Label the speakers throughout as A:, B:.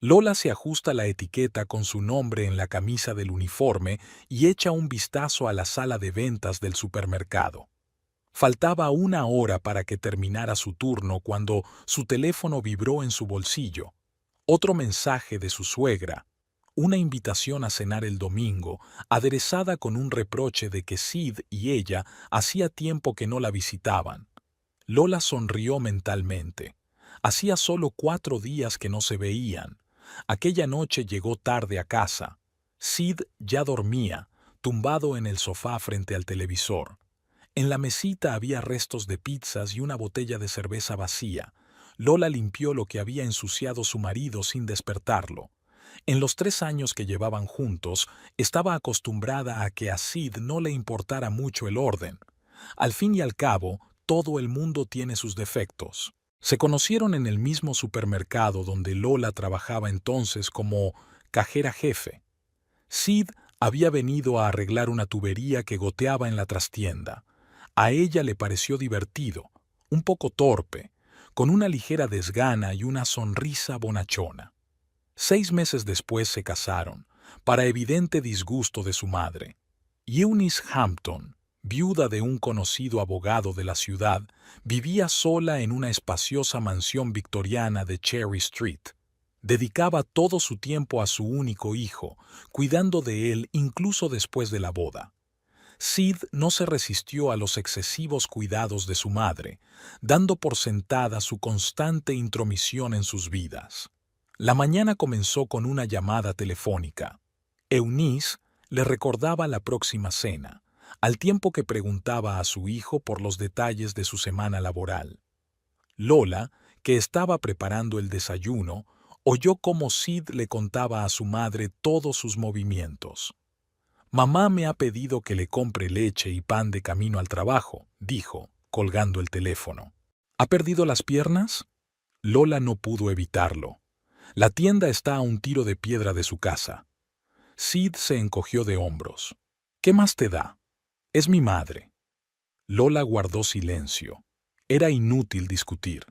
A: Lola se ajusta la etiqueta con su nombre en la camisa del uniforme y echa un vistazo a la sala de ventas del supermercado. Faltaba una hora para que terminara su turno cuando su teléfono vibró en su bolsillo. Otro mensaje de su suegra, una invitación a cenar el domingo, aderezada con un reproche de que Sid y ella hacía tiempo que no la visitaban. Lola sonrió mentalmente. Hacía solo 4 días que no se veían. Aquella noche llegó tarde a casa. Sid ya dormía, tumbado en el sofá frente al televisor. En la mesita había restos de pizzas y una botella de cerveza vacía. Lola limpió lo que había ensuciado su marido sin despertarlo. En los 3 años que llevaban juntos, estaba acostumbrada a que a Sid no le importara mucho el orden. Al fin y al cabo, todo el mundo tiene sus defectos. Se conocieron en el mismo supermercado donde Lola trabajaba entonces como cajera jefe. Sid había venido a arreglar una tubería que goteaba en la trastienda. A ella le pareció divertido, un poco torpe, con una ligera desgana y una sonrisa bonachona. 6 meses después se casaron, para evidente disgusto de su madre. Eunice Hampton, viuda de un conocido abogado de la ciudad, vivía sola en una espaciosa mansión victoriana de Cherry Street. Dedicaba todo su tiempo a su único hijo, cuidando de él incluso después de la boda. Sid no se resistió a los excesivos cuidados de su madre, dando por sentada su constante intromisión en sus vidas. La mañana comenzó con una llamada telefónica. Eunice le recordaba la próxima cena, al tiempo que preguntaba a su hijo por los detalles de su semana laboral. Lola, que estaba preparando el desayuno, oyó cómo Sid le contaba a su madre todos sus movimientos. «Mamá me ha pedido que le compre leche y pan de camino al trabajo», dijo, colgando el teléfono. «¿Ha perdido las piernas?» Lola no pudo evitarlo. La tienda está a un tiro de piedra de su casa. Sid se encogió de hombros. «¿Qué más te da? Es mi madre». Lola guardó silencio. Era inútil discutir.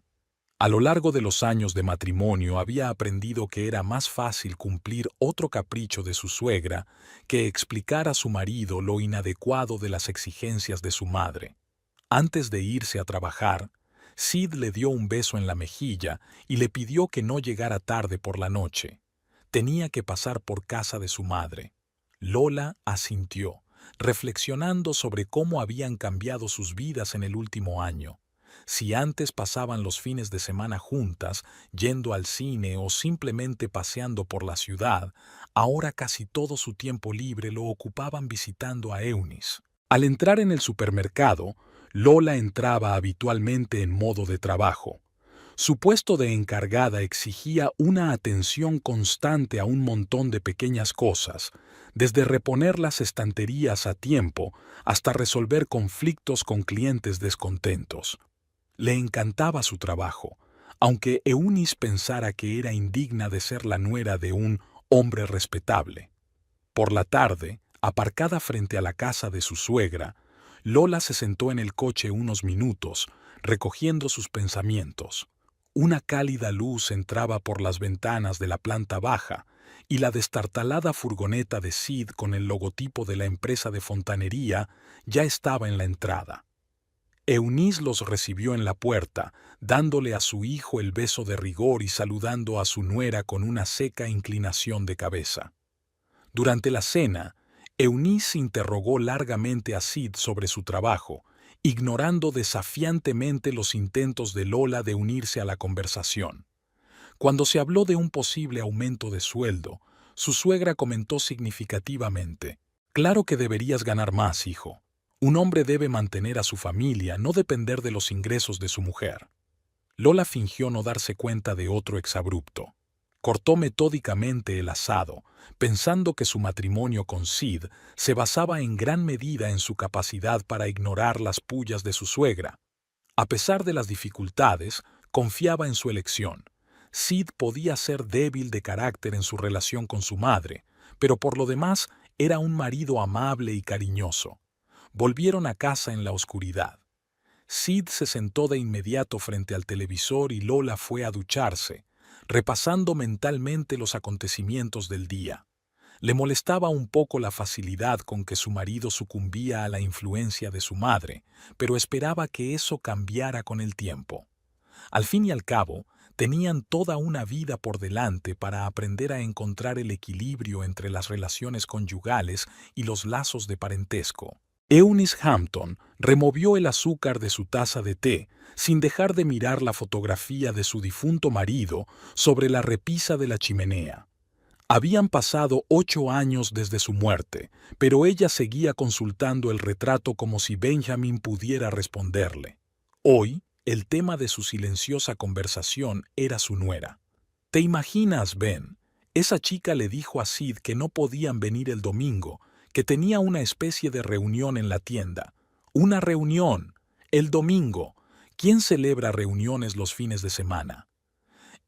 A: A lo largo de los años de matrimonio había aprendido que era más fácil cumplir otro capricho de su suegra que explicar a su marido lo inadecuado de las exigencias de su madre. Antes de irse a trabajar, Sid le dio un beso en la mejilla y le pidió que no llegara tarde por la noche. Tenía que pasar por casa de su madre. Lola asintió, reflexionando sobre cómo habían cambiado sus vidas en el último año. Si antes pasaban los fines de semana juntas, yendo al cine o simplemente paseando por la ciudad, ahora casi todo su tiempo libre lo ocupaban visitando a Eunice. Al entrar en el supermercado, Lola entraba habitualmente en modo de trabajo. Su puesto de encargada exigía una atención constante a un montón de pequeñas cosas, desde reponer las estanterías a tiempo hasta resolver conflictos con clientes descontentos. Le encantaba su trabajo, aunque Eunice pensara que era indigna de ser la nuera de un hombre respetable. Por la tarde, aparcada frente a la casa de su suegra, Lola se sentó en el coche unos minutos, recogiendo sus pensamientos. Una cálida luz entraba por las ventanas de la planta baja y la destartalada furgoneta de Sid con el logotipo de la empresa de fontanería ya estaba en la entrada. Eunice los recibió en la puerta, dándole a su hijo el beso de rigor y saludando a su nuera con una seca inclinación de cabeza. Durante la cena, Eunice interrogó largamente a Sid sobre su trabajo, ignorando desafiantemente los intentos de Lola de unirse a la conversación. Cuando se habló de un posible aumento de sueldo, su suegra comentó significativamente: «Claro que deberías ganar más, hijo. Un hombre debe mantener a su familia, no depender de los ingresos de su mujer». Lola fingió no darse cuenta de otro exabrupto. Cortó metódicamente el asado, pensando que su matrimonio con Sid se basaba en gran medida en su capacidad para ignorar las pullas de su suegra. A pesar de las dificultades, confiaba en su elección. Sid podía ser débil de carácter en su relación con su madre, pero por lo demás era un marido amable y cariñoso. Volvieron a casa en la oscuridad. Sid se sentó de inmediato frente al televisor y Lola fue a ducharse. repasando mentalmente los acontecimientos del día. Le molestaba un poco la facilidad con que su marido sucumbía a la influencia de su madre, pero esperaba que eso cambiara con el tiempo. Al fin y al cabo, tenían toda una vida por delante para aprender a encontrar el equilibrio entre las relaciones conyugales y los lazos de parentesco. Eunice Hampton removió el azúcar de su taza de té sin dejar de mirar la fotografía de su difunto marido sobre la repisa de la chimenea. Habían pasado 8 años desde su muerte, pero ella seguía consultando el retrato como si Benjamin pudiera responderle. Hoy, el tema de su silenciosa conversación era su nuera. ¿Te imaginas, Ben? Esa chica le dijo a Sid que no podían venir el domingo, que tenía una especie de reunión en la tienda. ¡Una reunión! El domingo. ¿Quién celebra reuniones los fines de semana?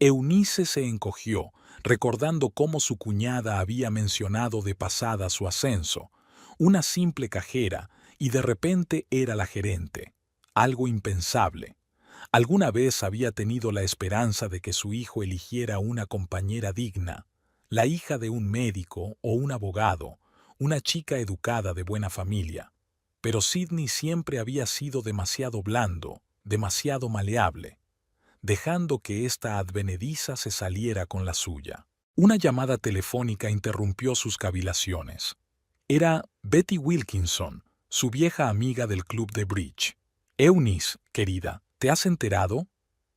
A: Eunice se encogió, recordando cómo su cuñada había mencionado de pasada su ascenso. Una simple cajera, y de repente era la gerente. Algo impensable. Alguna vez había tenido la esperanza de que su hijo eligiera una compañera digna, la hija de un médico o un abogado, una chica educada de buena familia. Pero Sidney siempre había sido demasiado blando, demasiado maleable, dejando que esta advenediza se saliera con la suya. Una llamada telefónica interrumpió sus cavilaciones. Era Betty Wilkinson, su vieja amiga del club de bridge. Eunice, querida, ¿te has enterado?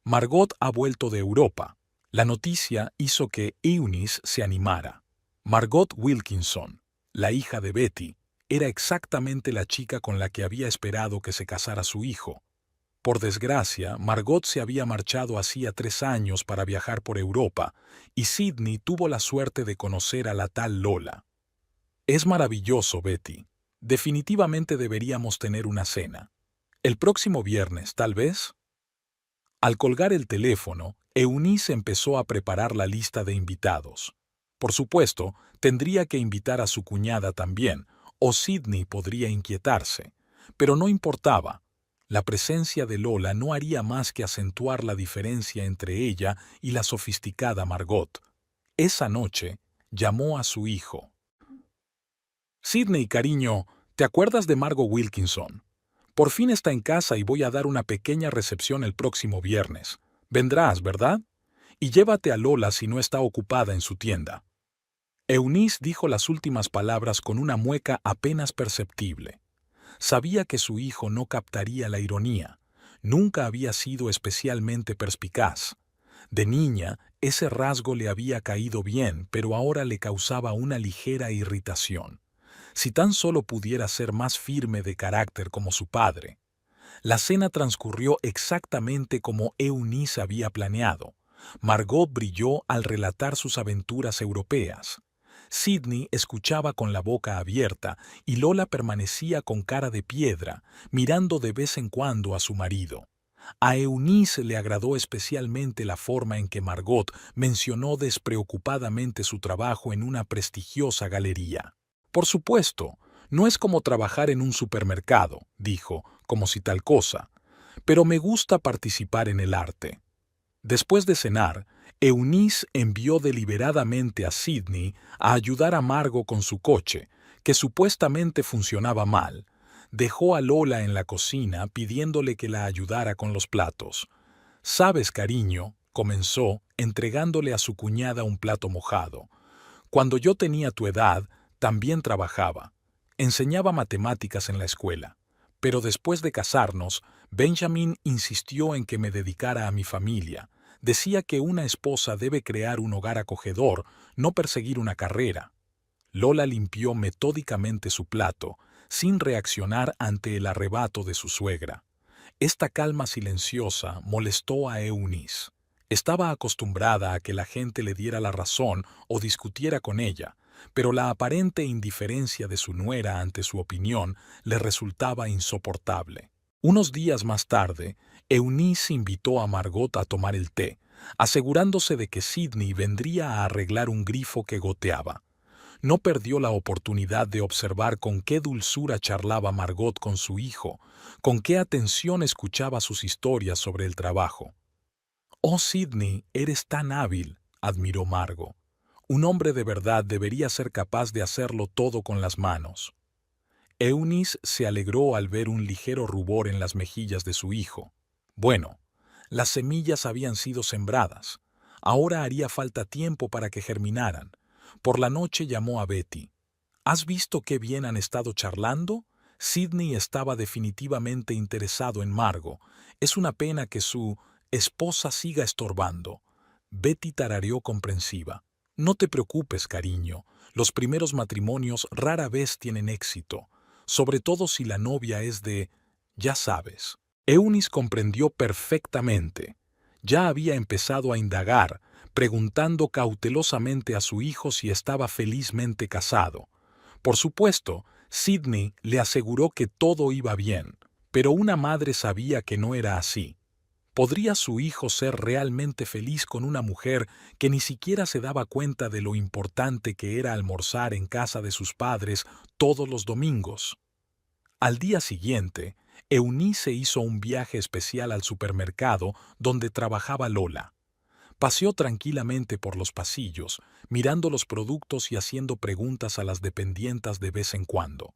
A: Margot ha vuelto de Europa. La noticia hizo que Eunice se animara. Margot Wilkinson, la hija de Betty, era exactamente la chica con la que había esperado que se casara su hijo. Por desgracia, Margot se había marchado hacía 3 años para viajar por Europa, y Sidney tuvo la suerte de conocer a la tal Lola. Es maravilloso, Betty. Definitivamente deberíamos tener una cena. El próximo viernes, tal vez. Al colgar el teléfono, Eunice empezó a preparar la lista de invitados. Por supuesto, tendría que invitar a su cuñada también, o Sidney podría inquietarse. Pero no importaba. La presencia de Lola no haría más que acentuar la diferencia entre ella y la sofisticada Margot. Esa noche, llamó a su hijo. Sidney, cariño, ¿te acuerdas de Margot Wilkinson? Por fin está en casa y voy a dar una pequeña recepción el próximo viernes. Vendrás, ¿verdad? Y llévate a Lola si no está ocupada en su tienda. Eunice dijo las últimas palabras con una mueca apenas perceptible. Sabía que su hijo no captaría la ironía. Nunca había sido especialmente perspicaz. De niña, ese rasgo le había caído bien, pero ahora le causaba una ligera irritación. Si tan solo pudiera ser más firme de carácter como su padre. La cena transcurrió exactamente como Eunice había planeado. Margot brilló al relatar sus aventuras europeas. Sidney escuchaba con la boca abierta y Lola permanecía con cara de piedra, mirando de vez en cuando a su marido. A Eunice le agradó especialmente la forma en que Margot mencionó despreocupadamente su trabajo en una prestigiosa galería. Por supuesto, no es como trabajar en un supermercado, dijo, como si tal cosa, pero me gusta participar en el arte. Después de cenar, Eunice envió deliberadamente a Sidney a ayudar a Margot con su coche, que supuestamente funcionaba mal. Dejó a Lola en la cocina pidiéndole que la ayudara con los platos. «Sabes, cariño», comenzó, entregándole a su cuñada un plato mojado. «Cuando yo tenía tu edad, también trabajaba. Enseñaba matemáticas en la escuela. Pero después de casarnos, Benjamin insistió en que me dedicara a mi familia. Decía que una esposa debe crear un hogar acogedor, no perseguir una carrera». Lola limpió metódicamente su plato, sin reaccionar ante el arrebato de su suegra. Esta calma silenciosa molestó a Eunice. Estaba acostumbrada a que la gente le diera la razón o discutiera con ella, pero la aparente indiferencia de su nuera ante su opinión le resultaba insoportable. Unos días más tarde, Eunice invitó a Margot a tomar el té, asegurándose de que Sidney vendría a arreglar un grifo que goteaba. No perdió la oportunidad de observar con qué dulzura charlaba Margot con su hijo, con qué atención escuchaba sus historias sobre el trabajo. Oh, Sidney, eres tan hábil, admiró Margo. Un hombre de verdad debería ser capaz de hacerlo todo con las manos. Eunice se alegró al ver un ligero rubor en las mejillas de su hijo. Bueno, las semillas habían sido sembradas. Ahora haría falta tiempo para que germinaran. Por la noche llamó a Betty. ¿Has visto qué bien han estado charlando? Sidney estaba definitivamente interesado en Margo. Es una pena que su esposa siga estorbando. Betty tarareó comprensiva. No te preocupes, cariño. Los primeros matrimonios rara vez tienen éxito, sobre todo si la novia es de... ya sabes. Eunice comprendió perfectamente. Ya había empezado a indagar, preguntando cautelosamente a su hijo si estaba felizmente casado. Por supuesto, Sidney le aseguró que todo iba bien, pero una madre sabía que no era así. ¿Podría su hijo ser realmente feliz con una mujer que ni siquiera se daba cuenta de lo importante que era almorzar en casa de sus padres todos los domingos? Al día siguiente, Eunice hizo un viaje especial al supermercado donde trabajaba Lola. Paseó tranquilamente por los pasillos, mirando los productos y haciendo preguntas a las dependientas de vez en cuando.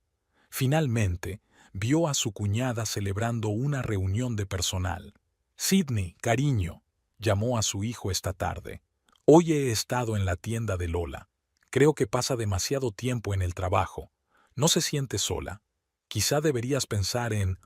A: Finalmente, vio a su cuñada celebrando una reunión de personal. Sidney, cariño, llamó a su hijo esta tarde. Hoy he estado en la tienda de Lola. Creo que pasa demasiado tiempo en el trabajo. ¿No se siente sola? Quizá deberías pensar en...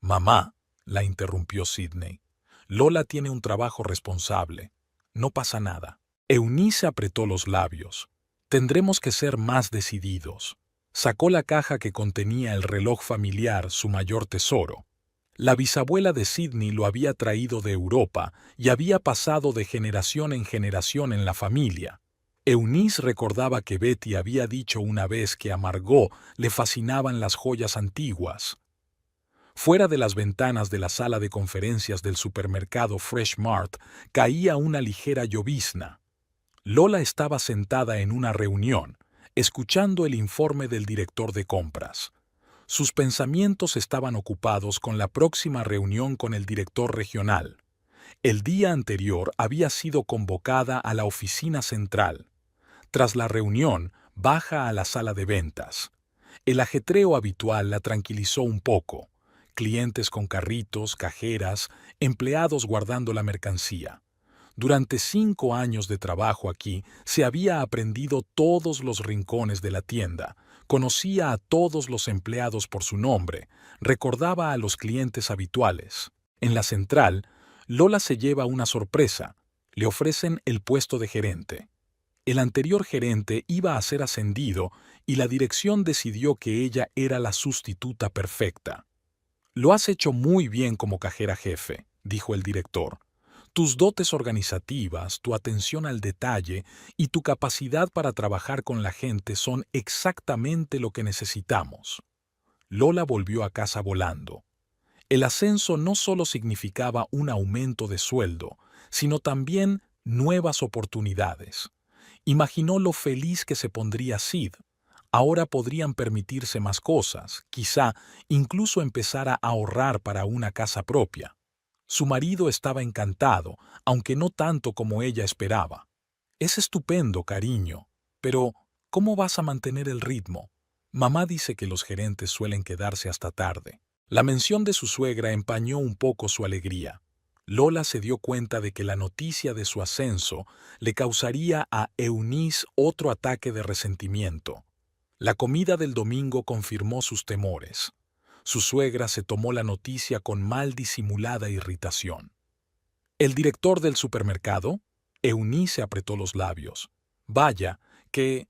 A: Mamá, la interrumpió Sidney. Lola tiene un trabajo responsable. No pasa nada. Eunice apretó los labios. Tendremos que ser más decididos. Sacó la caja que contenía el reloj familiar, su mayor tesoro. La bisabuela de Sidney lo había traído de Europa y había pasado de generación en la familia. Eunice recordaba que Betty había dicho una vez que a Margot le fascinaban las joyas antiguas. Fuera de las ventanas de la sala de conferencias del supermercado Fresh Mart caía una ligera llovizna. Lola estaba sentada en una reunión, escuchando el informe del director de compras. Sus pensamientos estaban ocupados con la próxima reunión con el director regional. El día anterior había sido convocada a la oficina central. Tras la reunión, baja a la sala de ventas. El ajetreo habitual la tranquilizó un poco. Clientes con carritos, cajeras, empleados guardando la mercancía. Durante 5 años de trabajo aquí, se había aprendido todos los rincones de la tienda, conocía a todos los empleados por su nombre, recordaba a los clientes habituales. En la central, Lola se lleva una sorpresa. Le ofrecen el puesto de gerente. El anterior gerente iba a ser ascendido y la dirección decidió que ella era la sustituta perfecta. Lo has hecho muy bien como cajera jefe, dijo el director. Tus dotes organizativas, tu atención al detalle y tu capacidad para trabajar con la gente son exactamente lo que necesitamos. Lola volvió a casa volando. El ascenso no solo significaba un aumento de sueldo, sino también nuevas oportunidades. Imaginó lo feliz que se pondría Sid. Ahora podrían permitirse más cosas, quizá incluso empezar a ahorrar para una casa propia. Su marido estaba encantado, aunque no tanto como ella esperaba. Es estupendo, cariño, pero ¿cómo vas a mantener el ritmo? Mamá dice que los gerentes suelen quedarse hasta tarde. La mención de su suegra empañó un poco su alegría. Lola se dio cuenta de que la noticia de su ascenso le causaría a Eunice otro ataque de resentimiento. La comida del domingo confirmó sus temores. Su suegra se tomó la noticia con mal disimulada irritación. ¿El director del supermercado? Eunice apretó los labios. Vaya, qué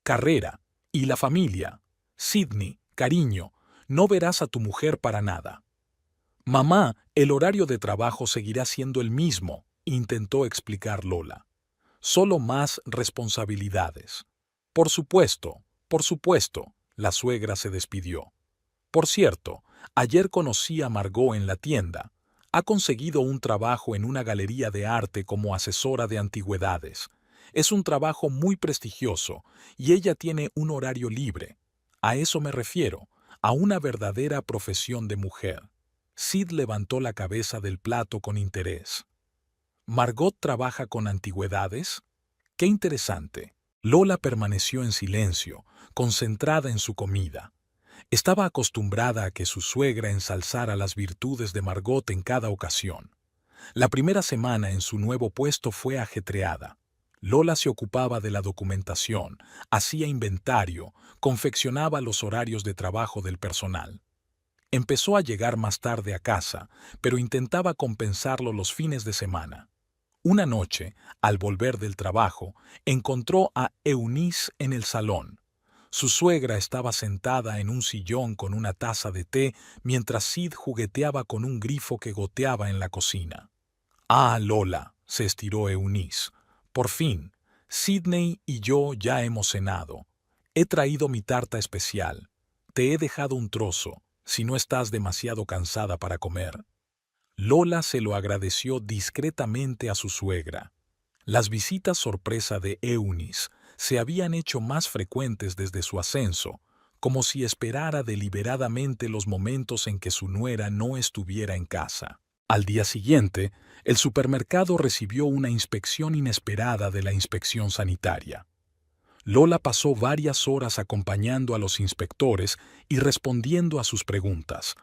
A: carrera. Y la familia. Sidney, cariño, no verás a tu mujer para nada. Mamá, el horario de trabajo seguirá siendo el mismo, intentó explicar Lola. Solo más responsabilidades. Por supuesto, la suegra se despidió. Por cierto, ayer conocí a Margot en la tienda. Ha conseguido un trabajo en una galería de arte como asesora de antigüedades. Es un trabajo muy prestigioso y ella tiene un horario libre. A eso me refiero, a una verdadera profesión de mujer. Sid levantó la cabeza del plato con interés. ¿Margot trabaja con antigüedades? ¡Qué interesante! Lola permaneció en silencio, concentrada en su comida. Estaba acostumbrada a que su suegra ensalzara las virtudes de Margot en cada ocasión. La primera semana en su nuevo puesto fue ajetreada. Lola se ocupaba de la documentación, hacía inventario, confeccionaba los horarios de trabajo del personal. Empezó a llegar más tarde a casa, pero intentaba compensarlo los fines de semana. Una noche, al volver del trabajo, encontró a Eunice en el salón. Su suegra estaba sentada en un sillón con una taza de té mientras Sid jugueteaba con un grifo que goteaba en la cocina. «Ah, Lola», se estiró Eunice. «Por fin, Sidney y yo ya hemos cenado. He traído mi tarta especial. Te he dejado un trozo, si no estás demasiado cansada para comer». Lola se lo agradeció discretamente a su suegra. Las visitas sorpresa de Eunice se habían hecho más frecuentes desde su ascenso, como si esperara deliberadamente los momentos en que su nuera no estuviera en casa. Al día siguiente, el supermercado recibió una inspección inesperada de la inspección sanitaria. Lola pasó varias horas acompañando a los inspectores y respondiendo a sus preguntas.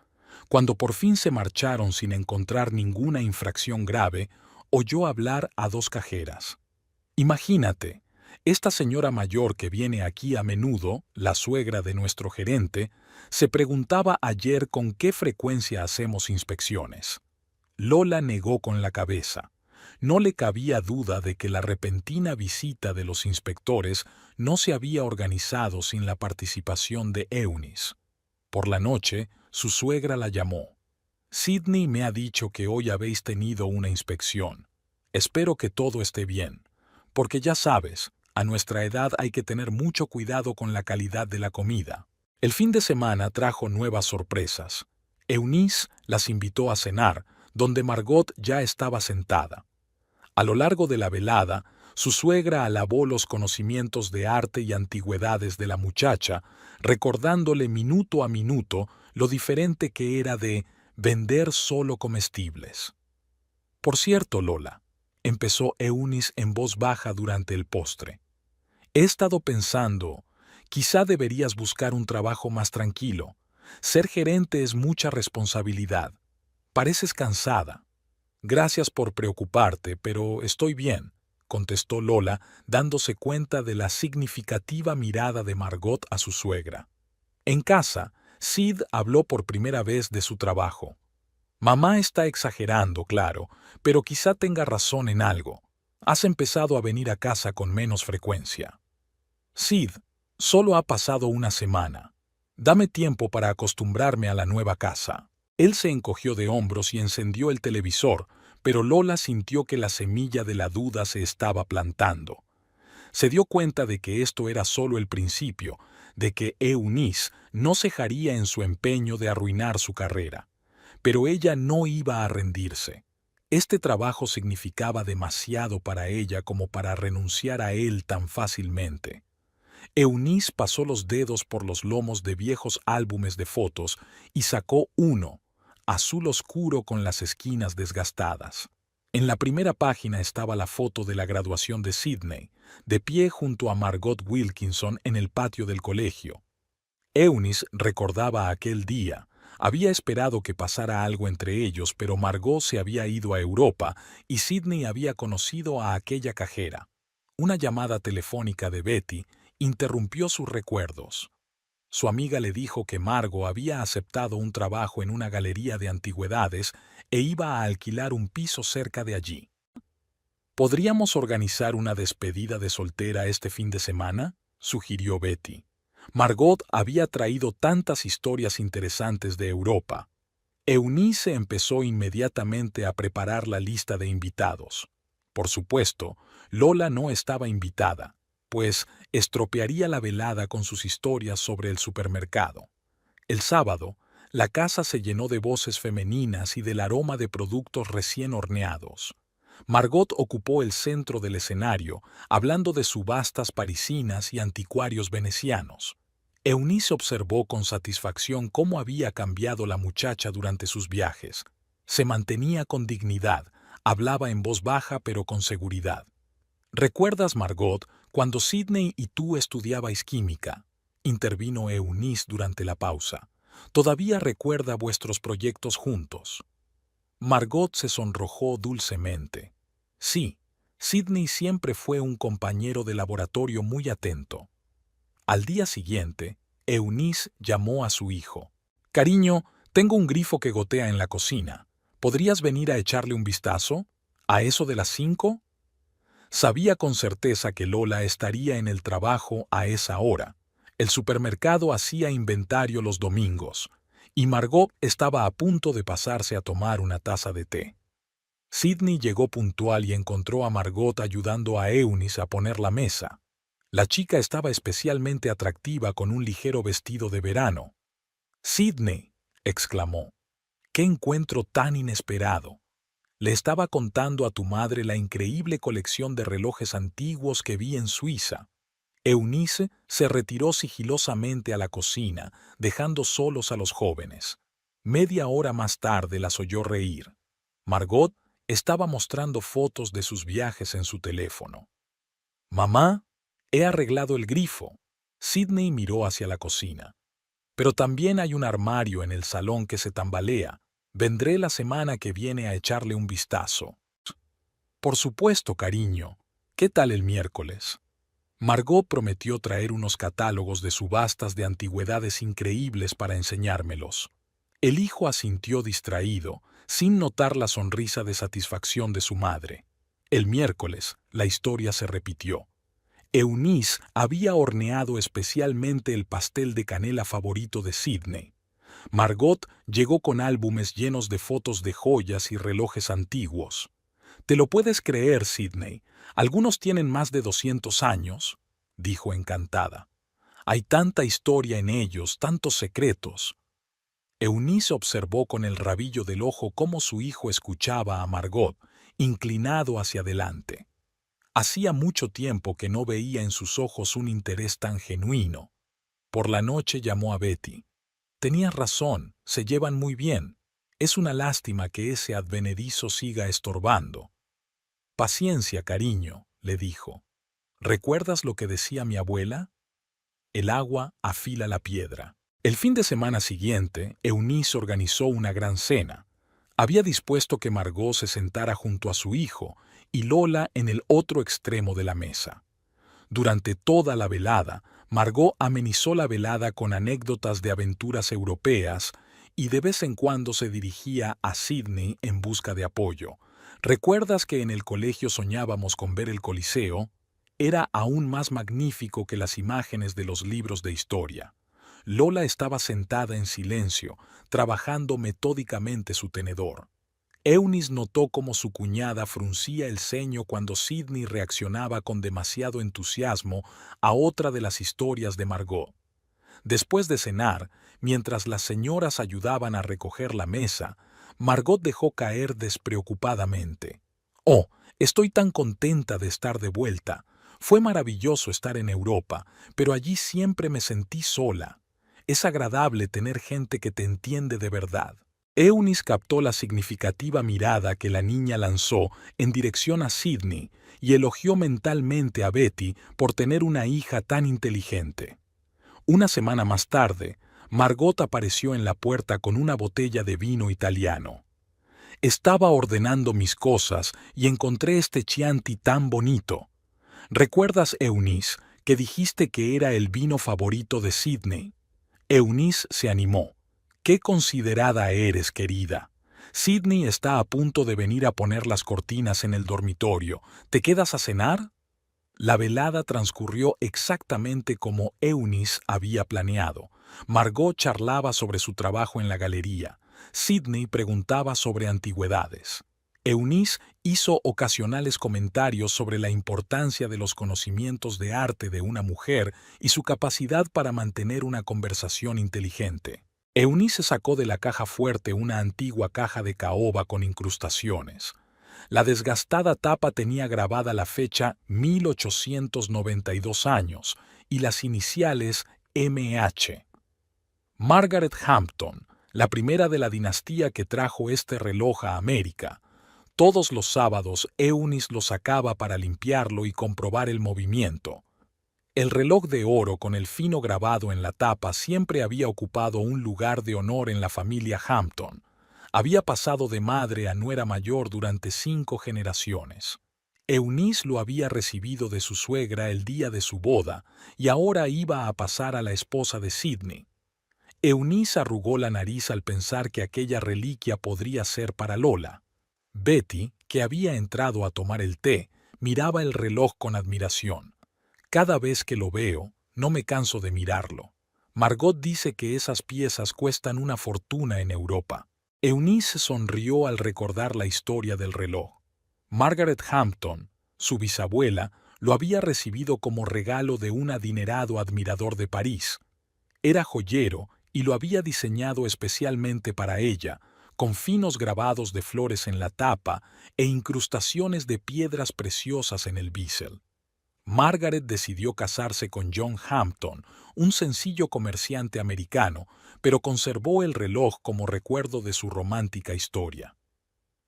A: Cuando por fin se marcharon sin encontrar ninguna infracción grave, oyó hablar a dos cajeras. Imagínate, esta señora mayor que viene aquí a menudo, la suegra de nuestro gerente, se preguntaba ayer con qué frecuencia hacemos inspecciones. Lola negó con la cabeza. No le cabía duda de que la repentina visita de los inspectores no se había organizado sin la participación de Eunice. Por la noche, su suegra la llamó. «Sidney me ha dicho que hoy habéis tenido una inspección. Espero que todo esté bien, porque ya sabes, a nuestra edad hay que tener mucho cuidado con la calidad de la comida». El fin de semana trajo nuevas sorpresas. Eunice las invitó a cenar, donde Margot ya estaba sentada. A lo largo de la velada, su suegra alabó los conocimientos de arte y antigüedades de la muchacha, recordándole minuto a minuto lo diferente que era de vender solo comestibles. «Por cierto, Lola», empezó Eunice en voz baja durante el postre, «he estado pensando, quizá deberías buscar un trabajo más tranquilo. Ser gerente es mucha responsabilidad. Pareces cansada». «Gracias por preocuparte, pero estoy bien», contestó Lola, dándose cuenta de la significativa mirada de Margot a su suegra. En casa, Sid habló por primera vez de su trabajo. «Mamá está exagerando, claro, pero quizá tenga razón en algo. Has empezado a venir a casa con menos frecuencia». «Sid, solo ha pasado una semana. Dame tiempo para acostumbrarme a la nueva casa». Él se encogió de hombros y encendió el televisor, pero Lola sintió que la semilla de la duda se estaba plantando. Se dio cuenta de que esto era solo el principio, de que Eunice no cejaría en su empeño de arruinar su carrera. Pero ella no iba a rendirse. Este trabajo significaba demasiado para ella como para renunciar a él tan fácilmente. Eunice pasó los dedos por los lomos de viejos álbumes de fotos y sacó uno, azul oscuro con las esquinas desgastadas. En la primera página estaba la foto de la graduación de Sidney, de pie junto a Margot Wilkinson en el patio del colegio. Eunice recordaba aquel día. Había esperado que pasara algo entre ellos, pero Margot se había ido a Europa y Sidney había conocido a aquella cajera. Una llamada telefónica de Betty interrumpió sus recuerdos. Su amiga le dijo que Margot había aceptado un trabajo en una galería de antigüedades e iba a alquilar un piso cerca de allí. «¿Podríamos organizar una despedida de soltera este fin de semana?», sugirió Betty. Margot había traído tantas historias interesantes de Europa. Eunice empezó inmediatamente a preparar la lista de invitados. Por supuesto, Lola no estaba invitada, pues estropearía la velada con sus historias sobre el supermercado. El sábado, la casa se llenó de voces femeninas y del aroma de productos recién horneados. Margot ocupó el centro del escenario, hablando de subastas parisinas y anticuarios venecianos. Eunice observó con satisfacción cómo había cambiado la muchacha durante sus viajes. Se mantenía con dignidad, Hablaba en voz baja pero con seguridad. ¿Recuerdas, Margot, cuando Sidney y tú estudiabais química? Intervino Eunice durante la pausa. ¿Todavía recuerda vuestros proyectos juntos? Margot se sonrojó dulcemente. Sí, Sidney siempre fue un compañero de laboratorio muy atento. Al día siguiente, Eunice llamó a su hijo. Cariño, tengo un grifo que gotea en la cocina. ¿Podrías venir a echarle un vistazo? ¿A eso de las 5? Sabía con certeza que Lola estaría en el trabajo a esa hora. El supermercado hacía inventario los domingos, y Margot estaba a punto de pasarse a tomar una taza de té. Sidney llegó puntual y encontró a Margot ayudando a Eunice a poner la mesa. La chica estaba especialmente atractiva con un ligero vestido de verano. «Sidney», exclamó, «qué encuentro tan inesperado. Le estaba contando a tu madre la increíble colección de relojes antiguos que vi en Suiza». Eunice se retiró sigilosamente a la cocina, dejando solos a los jóvenes. Media hora más tarde las oyó reír. Margot estaba mostrando fotos de sus viajes en su teléfono. «Mamá, he arreglado el grifo». Sidney miró hacia la cocina. «Pero también hay un armario en el salón que se tambalea. Vendré la semana que viene a echarle un vistazo». «Por supuesto, cariño. ¿Qué tal el miércoles?» Margot prometió traer unos catálogos de subastas de antigüedades increíbles para enseñármelos. El hijo asintió distraído, sin notar la sonrisa de satisfacción de su madre. El miércoles, la historia se repitió. Eunice había horneado especialmente el pastel de canela favorito de Sidney. Margot llegó con álbumes llenos de fotos de joyas y relojes antiguos. «¿Te lo puedes creer, Sidney? Algunos tienen más de 200 años», dijo encantada. «Hay tanta historia en ellos, tantos secretos». Eunice observó con el rabillo del ojo cómo su hijo escuchaba a Margot, inclinado hacia adelante. Hacía mucho tiempo que no veía en sus ojos un interés tan genuino. Por la noche llamó a Betty. «Tenías razón, se llevan muy bien. Es una lástima que ese advenedizo siga estorbando». «Paciencia, cariño», le dijo. «¿Recuerdas lo que decía mi abuela? El agua afila la piedra». El fin de semana siguiente, Eunice organizó una gran cena. Había dispuesto que Margot se sentara junto a su hijo y Lola en el otro extremo de la mesa. Durante toda la velada, Margot amenizó la velada con anécdotas de aventuras europeas y de vez en cuando se dirigía a Sidney en busca de apoyo. «¿Recuerdas que en el colegio soñábamos con ver el Coliseo? Era aún más magnífico que las imágenes de los libros de historia». Lola estaba sentada en silencio, trabajando metódicamente su tenedor. Eunice notó cómo su cuñada fruncía el ceño cuando Sidney reaccionaba con demasiado entusiasmo a otra de las historias de Margot. Después de cenar, mientras las señoras ayudaban a recoger la mesa, Margot dejó caer despreocupadamente. «Oh, estoy tan contenta de estar de vuelta. Fue maravilloso estar en Europa, pero allí siempre me sentí sola. Es agradable tener gente que te entiende de verdad». Eunice captó la significativa mirada que la niña lanzó en dirección a Sidney y elogió mentalmente a Betty por tener una hija tan inteligente. Una semana más tarde, Margot apareció en la puerta con una botella de vino italiano. «Estaba ordenando mis cosas y encontré este Chianti tan bonito. ¿Recuerdas, Eunice, que dijiste que era el vino favorito de Sidney?» Eunice se animó. «Qué considerada eres, querida. Sidney está a punto de venir a poner las cortinas en el dormitorio. ¿Te quedas a cenar?» La velada transcurrió exactamente como Eunice había planeado. Margot charlaba sobre su trabajo en la galería. Sidney preguntaba sobre antigüedades. Eunice hizo ocasionales comentarios sobre la importancia de los conocimientos de arte de una mujer y su capacidad para mantener una conversación inteligente. Eunice sacó de la caja fuerte una antigua caja de caoba con incrustaciones. La desgastada tapa tenía grabada la fecha 1892 años y las iniciales MH. Margaret Hampton, la primera de la dinastía que trajo este reloj a América. Todos los sábados Eunice lo sacaba para limpiarlo y comprobar el movimiento. El reloj de oro con el fino grabado en la tapa siempre había ocupado un lugar de honor en la familia Hampton. Había pasado de madre a nuera mayor durante 5 generaciones. Eunice lo había recibido de su suegra el día de su boda y ahora iba a pasar a la esposa de Sidney. Eunice arrugó la nariz al pensar que aquella reliquia podría ser para Lola. Betty, que había entrado a tomar el té, miraba el reloj con admiración. Cada vez que lo veo, no me canso de mirarlo. Margot dice que esas piezas cuestan una fortuna en Europa. Eunice sonrió al recordar la historia del reloj. Margaret Hampton, su bisabuela, lo había recibido como regalo de un adinerado admirador de París. Era joyero y lo había diseñado especialmente para ella, con finos grabados de flores en la tapa e incrustaciones de piedras preciosas en el bisel. Margaret decidió casarse con John Hampton, un sencillo comerciante americano, pero conservó el reloj como recuerdo de su romántica historia.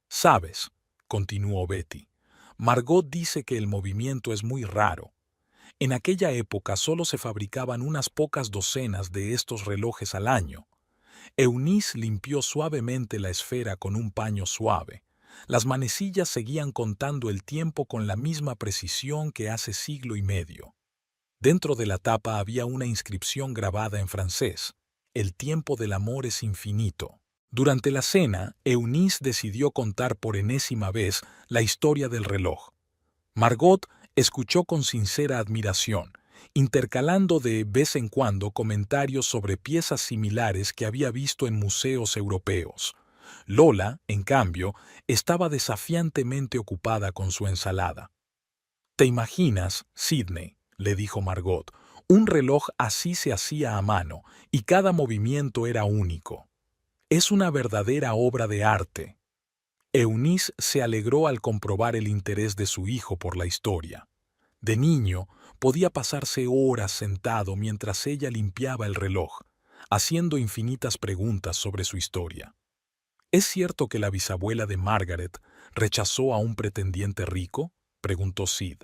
A: «¿Sabes?», continuó Betty, «Margot dice que el movimiento es muy raro. En aquella época solo se fabricaban unas pocas docenas de estos relojes al año». Eunice limpió suavemente la esfera con un paño suave. Las manecillas seguían contando el tiempo con la misma precisión que hace siglo y medio. Dentro de la tapa había una inscripción grabada en francés: «El tiempo del amor es infinito». Durante la cena, Eunice decidió contar por enésima vez la historia del reloj. Margot escuchó con sincera admiración, intercalando de vez en cuando comentarios sobre piezas similares que había visto en museos europeos. Lola, en cambio, estaba desafiantemente ocupada con su ensalada. «¿Te imaginas, Sidney?», le dijo Margot, «un reloj así se hacía a mano y cada movimiento era único. Es una verdadera obra de arte». Eunice se alegró al comprobar el interés de su hijo por la historia. De niño, podía pasarse horas sentado mientras ella limpiaba el reloj, haciendo infinitas preguntas sobre su historia. «¿Es cierto que la bisabuela de Margaret rechazó a un pretendiente rico?», preguntó Sid.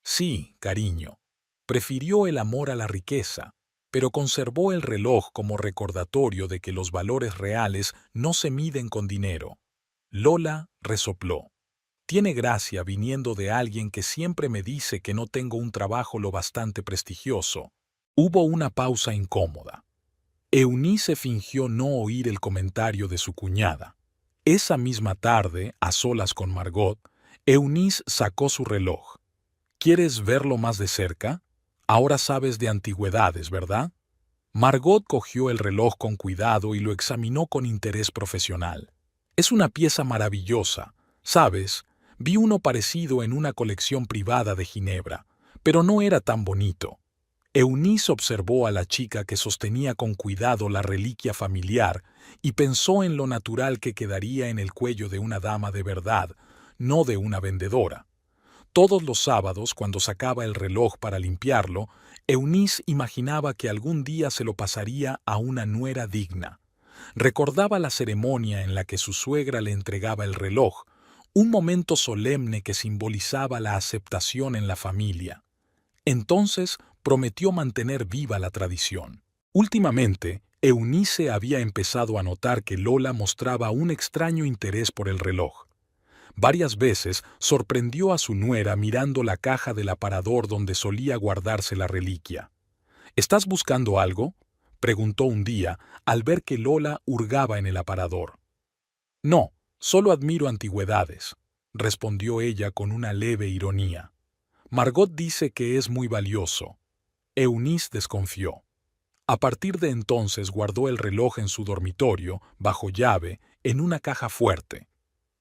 A: «Sí, cariño. Prefirió el amor a la riqueza, pero conservó el reloj como recordatorio de que los valores reales no se miden con dinero». Lola resopló. «Tiene gracia viniendo de alguien que siempre me dice que no tengo un trabajo lo bastante prestigioso». Hubo una pausa incómoda. Eunice fingió no oír el comentario de su cuñada. Esa misma tarde, a solas con Margot, Eunice sacó su reloj. «¿Quieres verlo más de cerca? Ahora sabes de antigüedades, ¿verdad?». Margot cogió el reloj con cuidado y lo examinó con interés profesional. «Es una pieza maravillosa. ¿Sabes? Vi uno parecido en una colección privada de Ginebra, pero no era tan bonito». Eunice observó a la chica que sostenía con cuidado la reliquia familiar y pensó en lo natural que quedaría en el cuello de una dama de verdad, no de una vendedora. Todos los sábados, cuando sacaba el reloj para limpiarlo, Eunice imaginaba que algún día se lo pasaría a una nuera digna. Recordaba la ceremonia en la que su suegra le entregaba el reloj, un momento solemne que simbolizaba la aceptación en la familia. Entonces prometió mantener viva la tradición. Últimamente, Eunice había empezado a notar que Lola mostraba un extraño interés por el reloj. Varias veces sorprendió a su nuera mirando la caja del aparador donde solía guardarse la reliquia. «¿Estás buscando algo?», preguntó un día al ver que Lola hurgaba en el aparador. «No, solo admiro antigüedades», respondió ella con una leve ironía. «Margot dice que es muy valioso». Eunice desconfió. A partir de entonces guardó el reloj en su dormitorio, bajo llave, en una caja fuerte.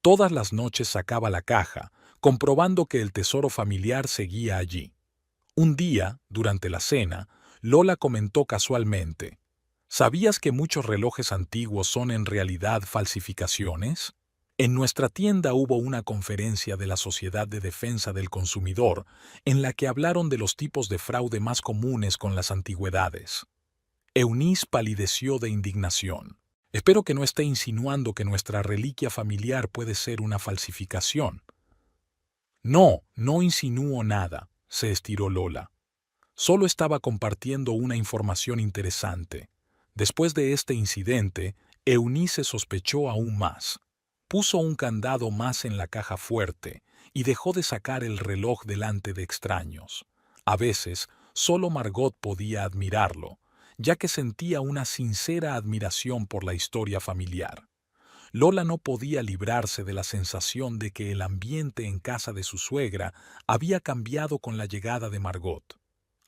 A: Todas las noches sacaba la caja, comprobando que el tesoro familiar seguía allí. Un día, durante la cena, Lola comentó casualmente: «¿Sabías que muchos relojes antiguos son en realidad falsificaciones?». En nuestra tienda hubo una conferencia de la Sociedad de Defensa del Consumidor en la que hablaron de los tipos de fraude más comunes con las antigüedades. Eunice palideció de indignación. Espero que no esté insinuando que nuestra reliquia familiar puede ser una falsificación. No, no insinúo nada, se estiró Lola. Solo estaba compartiendo una información interesante. Después de este incidente, Eunice sospechó aún más. Puso un candado más en la caja fuerte y dejó de sacar el reloj delante de extraños. A veces, solo Margot podía admirarlo, ya que sentía una sincera admiración por la historia familiar. Lola no podía librarse de la sensación de que el ambiente en casa de su suegra había cambiado con la llegada de Margot.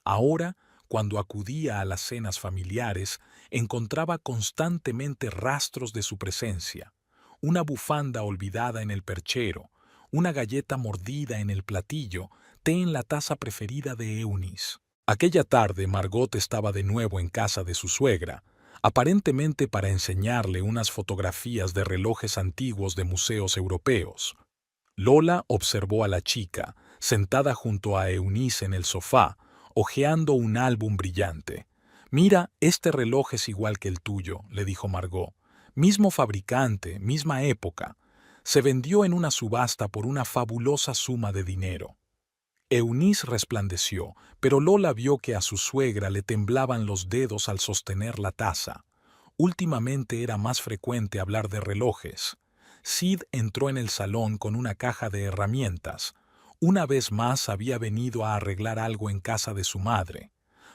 A: Ahora, cuando acudía a las cenas familiares, encontraba constantemente rastros de su presencia. Una bufanda olvidada en el perchero, una galleta mordida en el platillo, té en la taza preferida de Eunice. Aquella tarde Margot estaba de nuevo en casa de su suegra, aparentemente para enseñarle unas fotografías de relojes antiguos de museos europeos. Lola observó a la chica, sentada junto a Eunice en el sofá, hojeando un álbum brillante. «Mira, este reloj es igual que el tuyo», le dijo Margot. «Mismo fabricante, misma época. Se vendió en una subasta por una fabulosa suma de dinero». Eunice resplandeció, pero Lola vio que a su suegra le temblaban los dedos al sostener la taza. Últimamente era más frecuente hablar de relojes. Sid entró en el salón con una caja de herramientas. Una vez más había venido a arreglar algo en casa de su madre.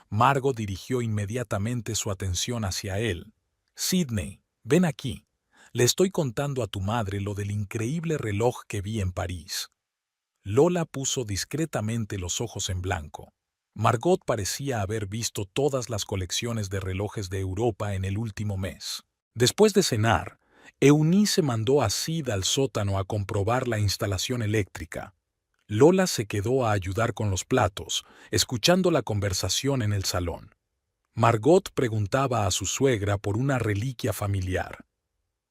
A: Margot dirigió inmediatamente su atención hacia él. «Sidney, ven aquí. Le estoy contando a tu madre lo del increíble reloj que vi en París». Lola puso discretamente los ojos en blanco. Margot parecía haber visto todas las colecciones de relojes de Europa en el último mes. Después de cenar, Eunice mandó a Sid al sótano a comprobar la instalación eléctrica. Lola se quedó a ayudar con los platos, escuchando la conversación en el salón. Margot preguntaba a su suegra por una reliquia familiar.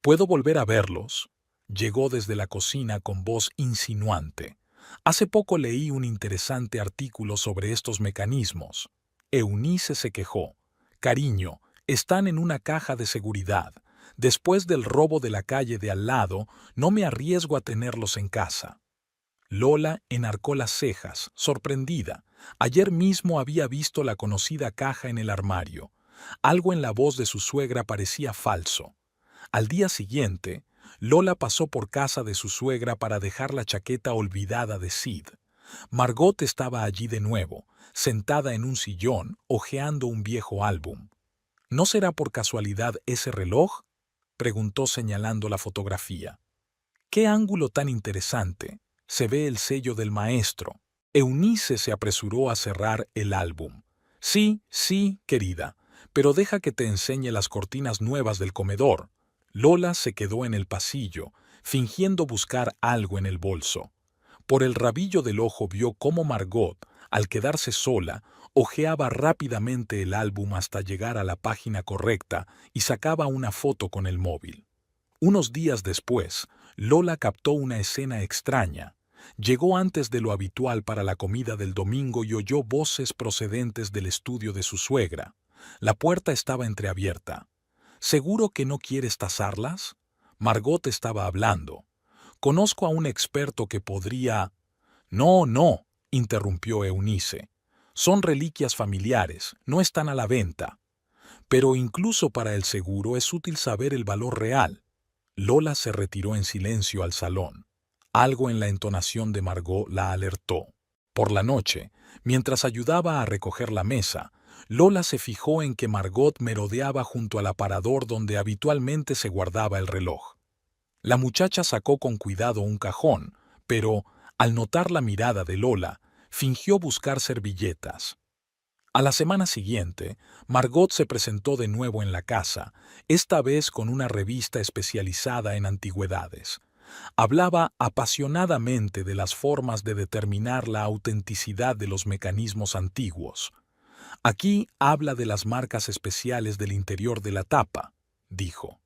A: «¿Puedo volver a verlos?», llegó desde la cocina con voz insinuante. «Hace poco leí un interesante artículo sobre estos mecanismos». Eunice se quejó. «Cariño, están en una caja de seguridad. Después del robo de la calle de al lado, no me arriesgo a tenerlos en casa». Lola enarcó las cejas, sorprendida. Ayer mismo había visto la conocida caja en el armario. Algo en la voz de su suegra parecía falso. Al día siguiente, Lola pasó por casa de su suegra para dejar la chaqueta olvidada de Sid. Margot estaba allí de nuevo, sentada en un sillón, hojeando un viejo álbum. «¿No será por casualidad ese reloj?», preguntó señalando la fotografía. «¡Qué ángulo tan interesante! Se ve el sello del maestro». Eunice se apresuró a cerrar el álbum. «Sí, sí, querida, pero deja que te enseñe las cortinas nuevas del comedor». Lola se quedó en el pasillo, fingiendo buscar algo en el bolso. Por el rabillo del ojo vio cómo Margot, al quedarse sola, hojeaba rápidamente el álbum hasta llegar a la página correcta y sacaba una foto con el móvil. Unos días después, Lola captó una escena extraña. Llegó antes de lo habitual para la comida del domingo y oyó voces procedentes del estudio de su suegra. La puerta estaba entreabierta. «¿Seguro que no quieres tasarlas?», Margot estaba hablando. «Conozco a un experto que podría...». «No, no», interrumpió Eunice. «Son reliquias familiares, no están a la venta». «Pero incluso para el seguro es útil saber el valor real». Lola se retiró en silencio al salón. Algo en la entonación de Margot la alertó. Por la noche, mientras ayudaba a recoger la mesa, Lola se fijó en que Margot merodeaba junto al aparador donde habitualmente se guardaba el reloj. La muchacha sacó con cuidado un cajón, pero, al notar la mirada de Lola, fingió buscar servilletas. A la semana siguiente, Margot se presentó de nuevo en la casa, esta vez con una revista especializada en antigüedades. Hablaba apasionadamente de las formas de determinar la autenticidad de los mecanismos antiguos. «Aquí habla de las marcas especiales del interior de la tapa», dijo.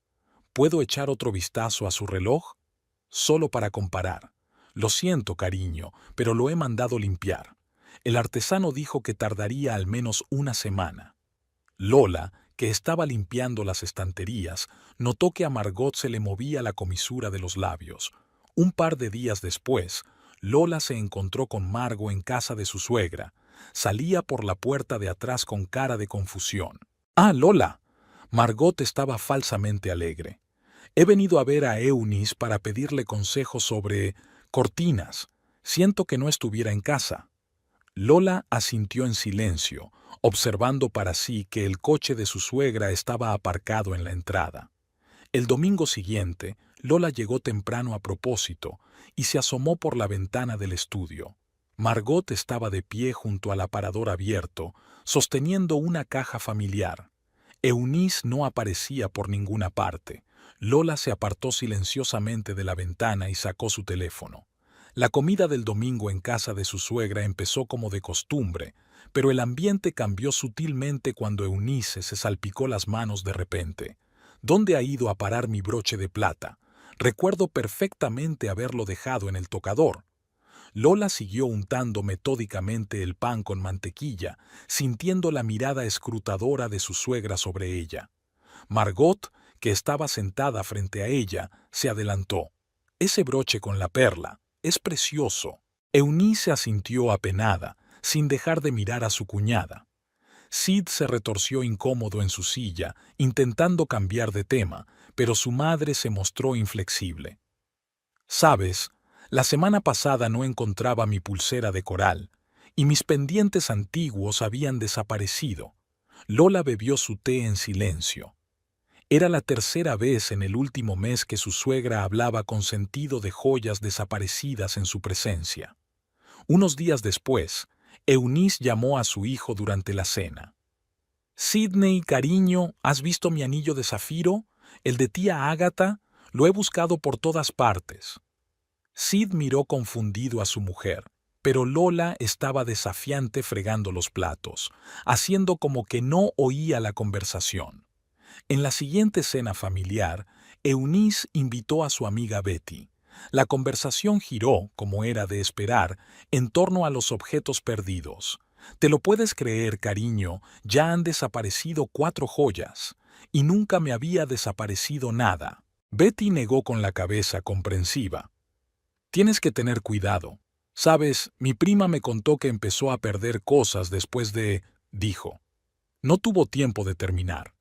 A: «¿Puedo echar otro vistazo a su reloj?». «Solo para comparar». «Lo siento, cariño, pero lo he mandado limpiar. El artesano dijo que tardaría al menos una semana». Lola, que estaba limpiando las estanterías, notó que a Margot se le movía la comisura de los labios. Un par de días después, Lola se encontró con Margot en casa de su suegra. Salía por la puerta de atrás con cara de confusión. «¡Ah, Lola!». Margot estaba falsamente alegre. «He venido a ver a Eunice para pedirle consejos sobre cortinas. Siento que no estuviera en casa». Lola asintió en silencio, observando para sí que el coche de su suegra estaba aparcado en la entrada. El domingo siguiente, Lola llegó temprano a propósito y se asomó por la ventana del estudio. Margot estaba de pie junto al aparador abierto, sosteniendo una caja familiar. Eunice no aparecía por ninguna parte. Lola se apartó silenciosamente de la ventana y sacó su teléfono. La comida del domingo en casa de su suegra empezó como de costumbre, pero el ambiente cambió sutilmente cuando Eunice se salpicó las manos de repente. «¿Dónde ha ido a parar mi broche de plata? Recuerdo perfectamente haberlo dejado en el tocador». Lola siguió untando metódicamente el pan con mantequilla, sintiendo la mirada escrutadora de su suegra sobre ella. Margot, que estaba sentada frente a ella, se adelantó. «Ese broche con la perla es precioso». Eunice asintió apenada, sin dejar de mirar a su cuñada. Sid se retorció incómodo en su silla, intentando cambiar de tema, pero su madre se mostró inflexible. «Sabes, la semana pasada no encontraba mi pulsera de coral, y mis pendientes antiguos habían desaparecido». Lola bebió su té en silencio. Era la tercera vez en el último mes que su suegra hablaba con sentido de joyas desaparecidas en su presencia. Unos días después, Eunice llamó a su hijo durante la cena. «Sidney, cariño, ¿has visto mi anillo de zafiro? El de tía Ágata. Lo he buscado por todas partes». Sid miró confundido a su mujer, pero Lola estaba desafiante fregando los platos, haciendo como que no oía la conversación. En la siguiente cena familiar, Eunice invitó a su amiga Betty. La conversación giró, como era de esperar, en torno a los objetos perdidos. «Te lo puedes creer, cariño, ya han desaparecido 4 joyas, y nunca me había desaparecido nada». Betty negó con la cabeza comprensiva. «Tienes que tener cuidado. Sabes, mi prima me contó que empezó a perder cosas después de…», dijo. No tuvo tiempo de terminar.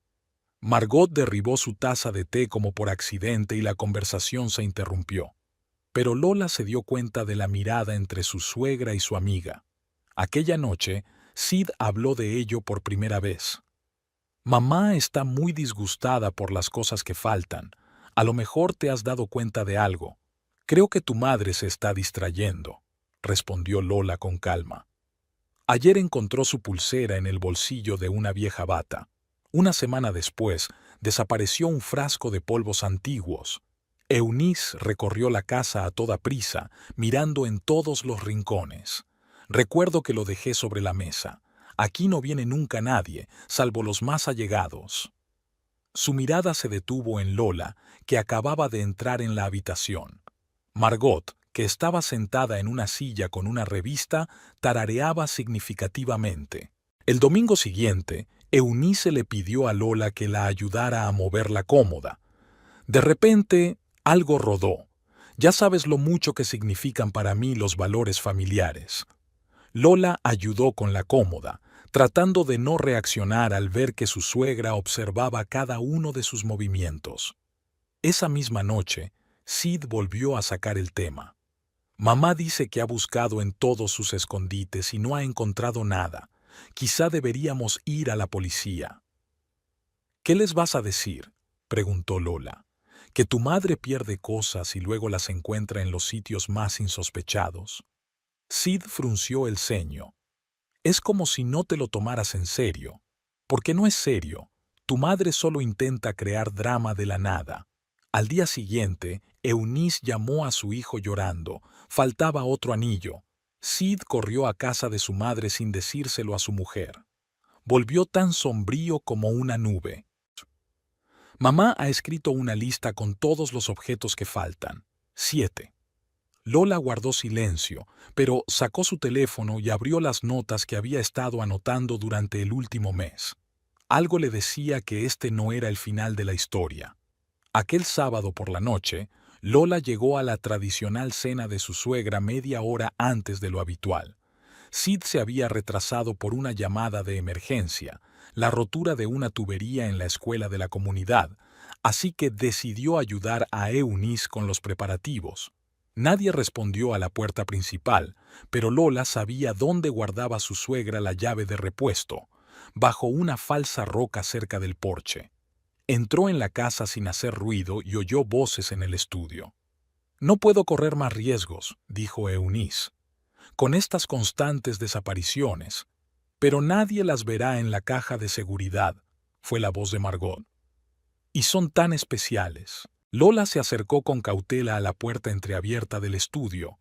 A: Margot derribó su taza de té como por accidente y la conversación se interrumpió. Pero Lola se dio cuenta de la mirada entre su suegra y su amiga. Aquella noche, Sid habló de ello por primera vez. «Mamá está muy disgustada por las cosas que faltan. A lo mejor te has dado cuenta de algo. Creo que tu madre se está distrayendo», respondió Lola con calma. Ayer encontró su pulsera en el bolsillo de una vieja bata. Una semana después, desapareció un frasco de polvos antiguos. Eunice recorrió la casa a toda prisa, mirando en todos los rincones. «Recuerdo que lo dejé sobre la mesa. Aquí no viene nunca nadie, salvo los más allegados». Su mirada se detuvo en Lola, que acababa de entrar en la habitación. Margot, que estaba sentada en una silla con una revista, tarareaba significativamente. El domingo siguiente, Eunice le pidió a Lola que la ayudara a mover la cómoda. De repente, algo rodó. Ya sabes lo mucho que significan para mí los valores familiares. Lola ayudó con la cómoda, tratando de no reaccionar al ver que su suegra observaba cada uno de sus movimientos. Esa misma noche, Sid volvió a sacar el tema. «Mamá dice que ha buscado en todos sus escondites y no ha encontrado nada. Quizá deberíamos ir a la policía». «¿Qué les vas a decir?», preguntó Lola. «¿Que tu madre pierde cosas y luego las encuentra en los sitios más insospechados?». Sid frunció el ceño. «Es como si no te lo tomaras en serio. Porque no es serio. Tu madre solo intenta crear drama de la nada». Al día siguiente, Eunice llamó a su hijo llorando. Faltaba otro anillo. Sid corrió a casa de su madre sin decírselo a su mujer. Volvió tan sombrío como una nube. «Mamá ha escrito una lista con todos los objetos que faltan. 7». Lola guardó silencio, pero sacó su teléfono y abrió las notas que había estado anotando durante el último mes. Algo le decía que este no era el final de la historia. Aquel sábado por la noche, Lola llegó a la tradicional cena de su suegra media hora antes de lo habitual. Sid se había retrasado por una llamada de emergencia, la rotura de una tubería en la escuela de la comunidad, así que decidió ayudar a Eunice con los preparativos. Nadie respondió a la puerta principal, pero Lola sabía dónde guardaba su suegra la llave de repuesto, bajo una falsa roca cerca del porche. Entró en la casa sin hacer ruido y oyó voces en el estudio. «No puedo correr más riesgos», dijo Eunice, «con estas constantes desapariciones. Pero nadie las verá en la caja de seguridad», fue la voz de Margot. «Y son tan especiales». Lola se acercó con cautela a la puerta entreabierta del estudio.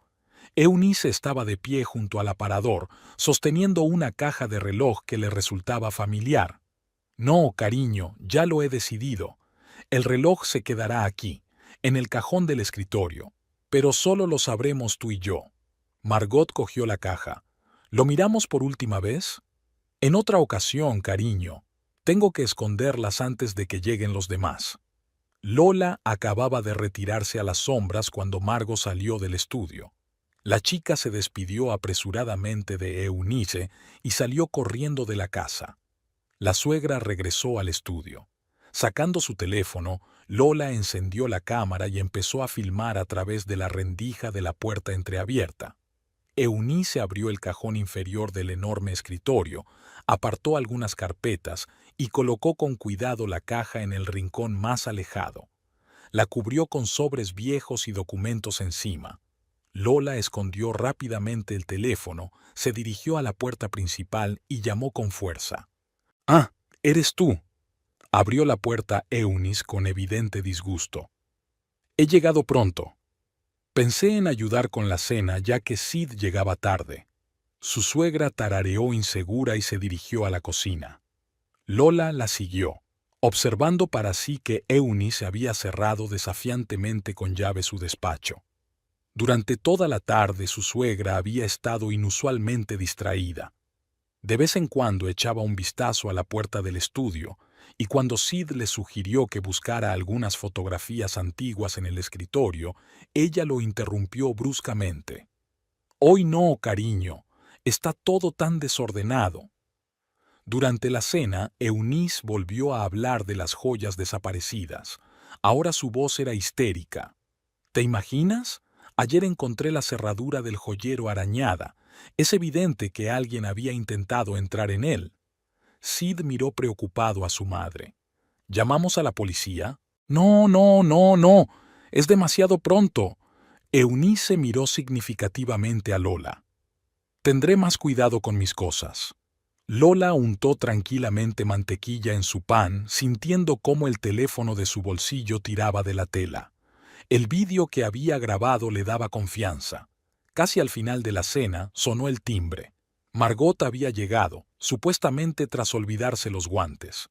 A: Eunice estaba de pie junto al aparador, sosteniendo una caja de reloj que le resultaba familiar. «No, cariño, ya lo he decidido. El reloj se quedará aquí, en el cajón del escritorio, pero solo lo sabremos tú y yo». Margot cogió la caja. «¿Lo miramos por última vez?» «En otra ocasión, cariño. Tengo que esconderlas antes de que lleguen los demás». Lola acababa de retirarse a las sombras cuando Margot salió del estudio. La chica se despidió apresuradamente de Eunice y salió corriendo de la casa. La suegra regresó al estudio. Sacando su teléfono, Lola encendió la cámara y empezó a filmar a través de la rendija de la puerta entreabierta. Eunice abrió el cajón inferior del enorme escritorio, apartó algunas carpetas y colocó con cuidado la caja en el rincón más alejado. La cubrió con sobres viejos y documentos encima. Lola escondió rápidamente el teléfono, se dirigió a la puerta principal y llamó con fuerza. «Ah, eres tú». Abrió la puerta Eunice con evidente disgusto. «He llegado pronto. Pensé en ayudar con la cena ya que Sid llegaba tarde». Su suegra tarareó insegura y se dirigió a la cocina. Lola la siguió, observando para sí que Eunice había cerrado desafiantemente con llave su despacho. Durante toda la tarde su suegra había estado inusualmente distraída. De vez en cuando echaba un vistazo a la puerta del estudio, y cuando Sid le sugirió que buscara algunas fotografías antiguas en el escritorio, ella lo interrumpió bruscamente. «Hoy no, cariño, está todo tan desordenado». Durante la cena, Eunice volvió a hablar de las joyas desaparecidas. Ahora su voz era histérica. «¿Te imaginas? Ayer encontré la cerradura del joyero arañada. Es evidente que alguien había intentado entrar en él». Sid miró preocupado a su madre. «¿Llamamos a la policía?» «No, no, no, no. Es demasiado pronto». Eunice miró significativamente a Lola. «Tendré más cuidado con mis cosas». Lola untó tranquilamente mantequilla en su pan, sintiendo cómo el teléfono de su bolsillo tiraba de la tela. El vídeo que había grabado le daba confianza. Casi al final de la cena sonó el timbre. Margot había llegado, supuestamente tras olvidarse los guantes.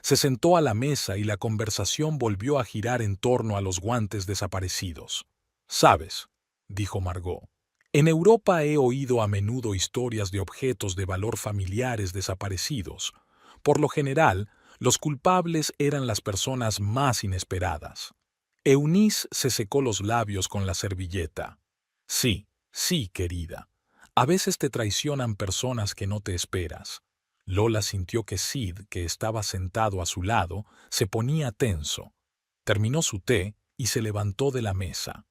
A: Se sentó a la mesa y la conversación volvió a girar en torno a los guantes desaparecidos. «¿Sabes?», dijo Margot. «En Europa he oído a menudo historias de objetos de valor familiares desaparecidos. Por lo general, los culpables eran las personas más inesperadas». Eunice se secó los labios con la servilleta. «Sí, sí, querida. A veces te traicionan personas que no te esperas». Lola sintió que Sid, que estaba sentado a su lado, se ponía tenso. Terminó su té y se levantó de la mesa.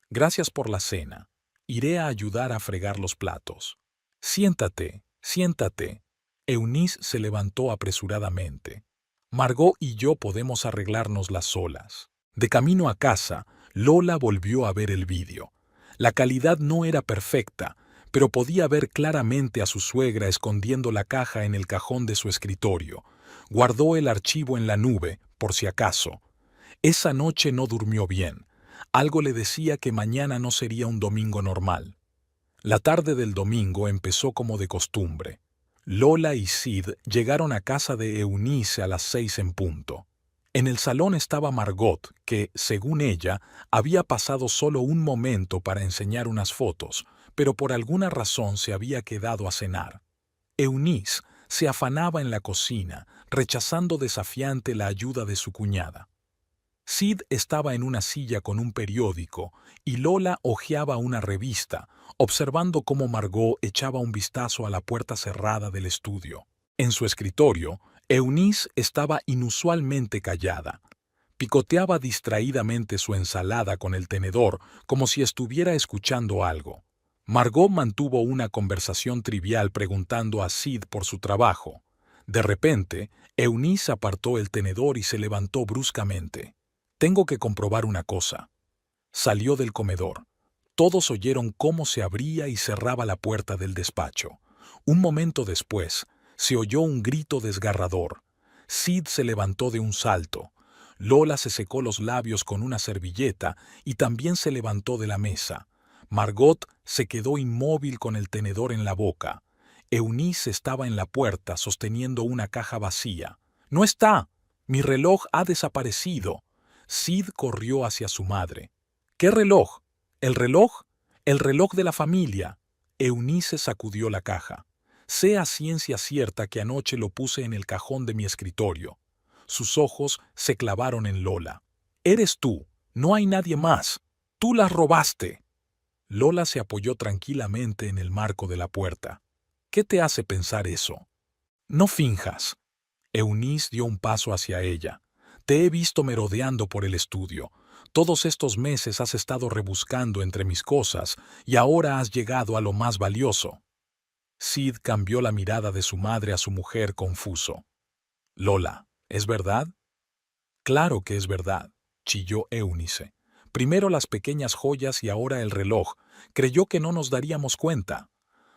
A: «Gracias por la cena. Iré a ayudar a fregar los platos». «Siéntate, siéntate». Eunice se levantó apresuradamente. «Margot y yo podemos arreglárnoslas solas». De camino a casa, Lola volvió a ver el vídeo. La calidad no era perfecta, pero podía ver claramente a su suegra escondiendo la caja en el cajón de su escritorio. Guardó el archivo en la nube, por si acaso. Esa noche no durmió bien. Algo le decía que mañana no sería un domingo normal. La tarde del domingo empezó como de costumbre. Lola y Sid llegaron a casa de Eunice a las 6 en punto. En el salón estaba Margot, que, según ella, había pasado solo un momento para enseñar unas fotos, pero por alguna razón se había quedado a cenar. Eunice se afanaba en la cocina, rechazando desafiante la ayuda de su cuñada. Sid estaba en una silla con un periódico y Lola hojeaba una revista, observando cómo Margot echaba un vistazo a la puerta cerrada del estudio. En su escritorio, Eunice estaba inusualmente callada. Picoteaba distraídamente su ensalada con el tenedor como si estuviera escuchando algo. Margot mantuvo una conversación trivial preguntando a Sid por su trabajo. De repente, Eunice apartó el tenedor y se levantó bruscamente. «Tengo que comprobar una cosa». Salió del comedor. Todos oyeron cómo se abría y cerraba la puerta del despacho. Un momento después, se oyó un grito desgarrador. Sid se levantó de un salto. Lola se secó los labios con una servilleta y también se levantó de la mesa. Margot se quedó inmóvil con el tenedor en la boca. Eunice estaba en la puerta sosteniendo una caja vacía. «¡No está! Mi reloj ha desaparecido». Sid corrió hacia su madre. «¿Qué reloj? ¿El reloj? El reloj de la familia». Eunice sacudió la caja. «Sé a ciencia cierta que anoche lo puse en el cajón de mi escritorio». Sus ojos se clavaron en Lola. «Eres tú, no hay nadie más. Tú las robaste». Lola se apoyó tranquilamente en el marco de la puerta. «¿Qué te hace pensar eso?» «No finjas». Eunice dio un paso hacia ella. «Te he visto merodeando por el estudio. Todos estos meses has estado rebuscando entre mis cosas y ahora has llegado a lo más valioso». Sid cambió la mirada de su madre a su mujer confuso. «Lola, ¿es verdad?» «Claro que es verdad», chilló Eunice. «Primero las pequeñas joyas y ahora el reloj. Creyó que no nos daríamos cuenta».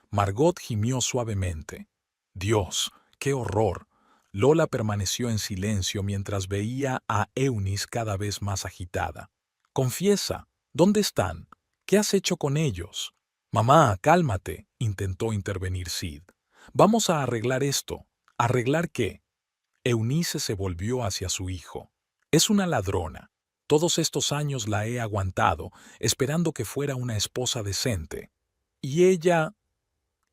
A: Margot gimió suavemente. «Dios, qué horror». Lola permaneció en silencio mientras veía a Eunice cada vez más agitada. «Confiesa, ¿dónde están? ¿Qué has hecho con ellos?» «Mamá, cálmate», intentó intervenir Sid. «Vamos a arreglar esto». «¿Arreglar qué?» Eunice se volvió hacia su hijo. «Es una ladrona. Todos estos años la he aguantado, esperando que fuera una esposa decente. Y ella...»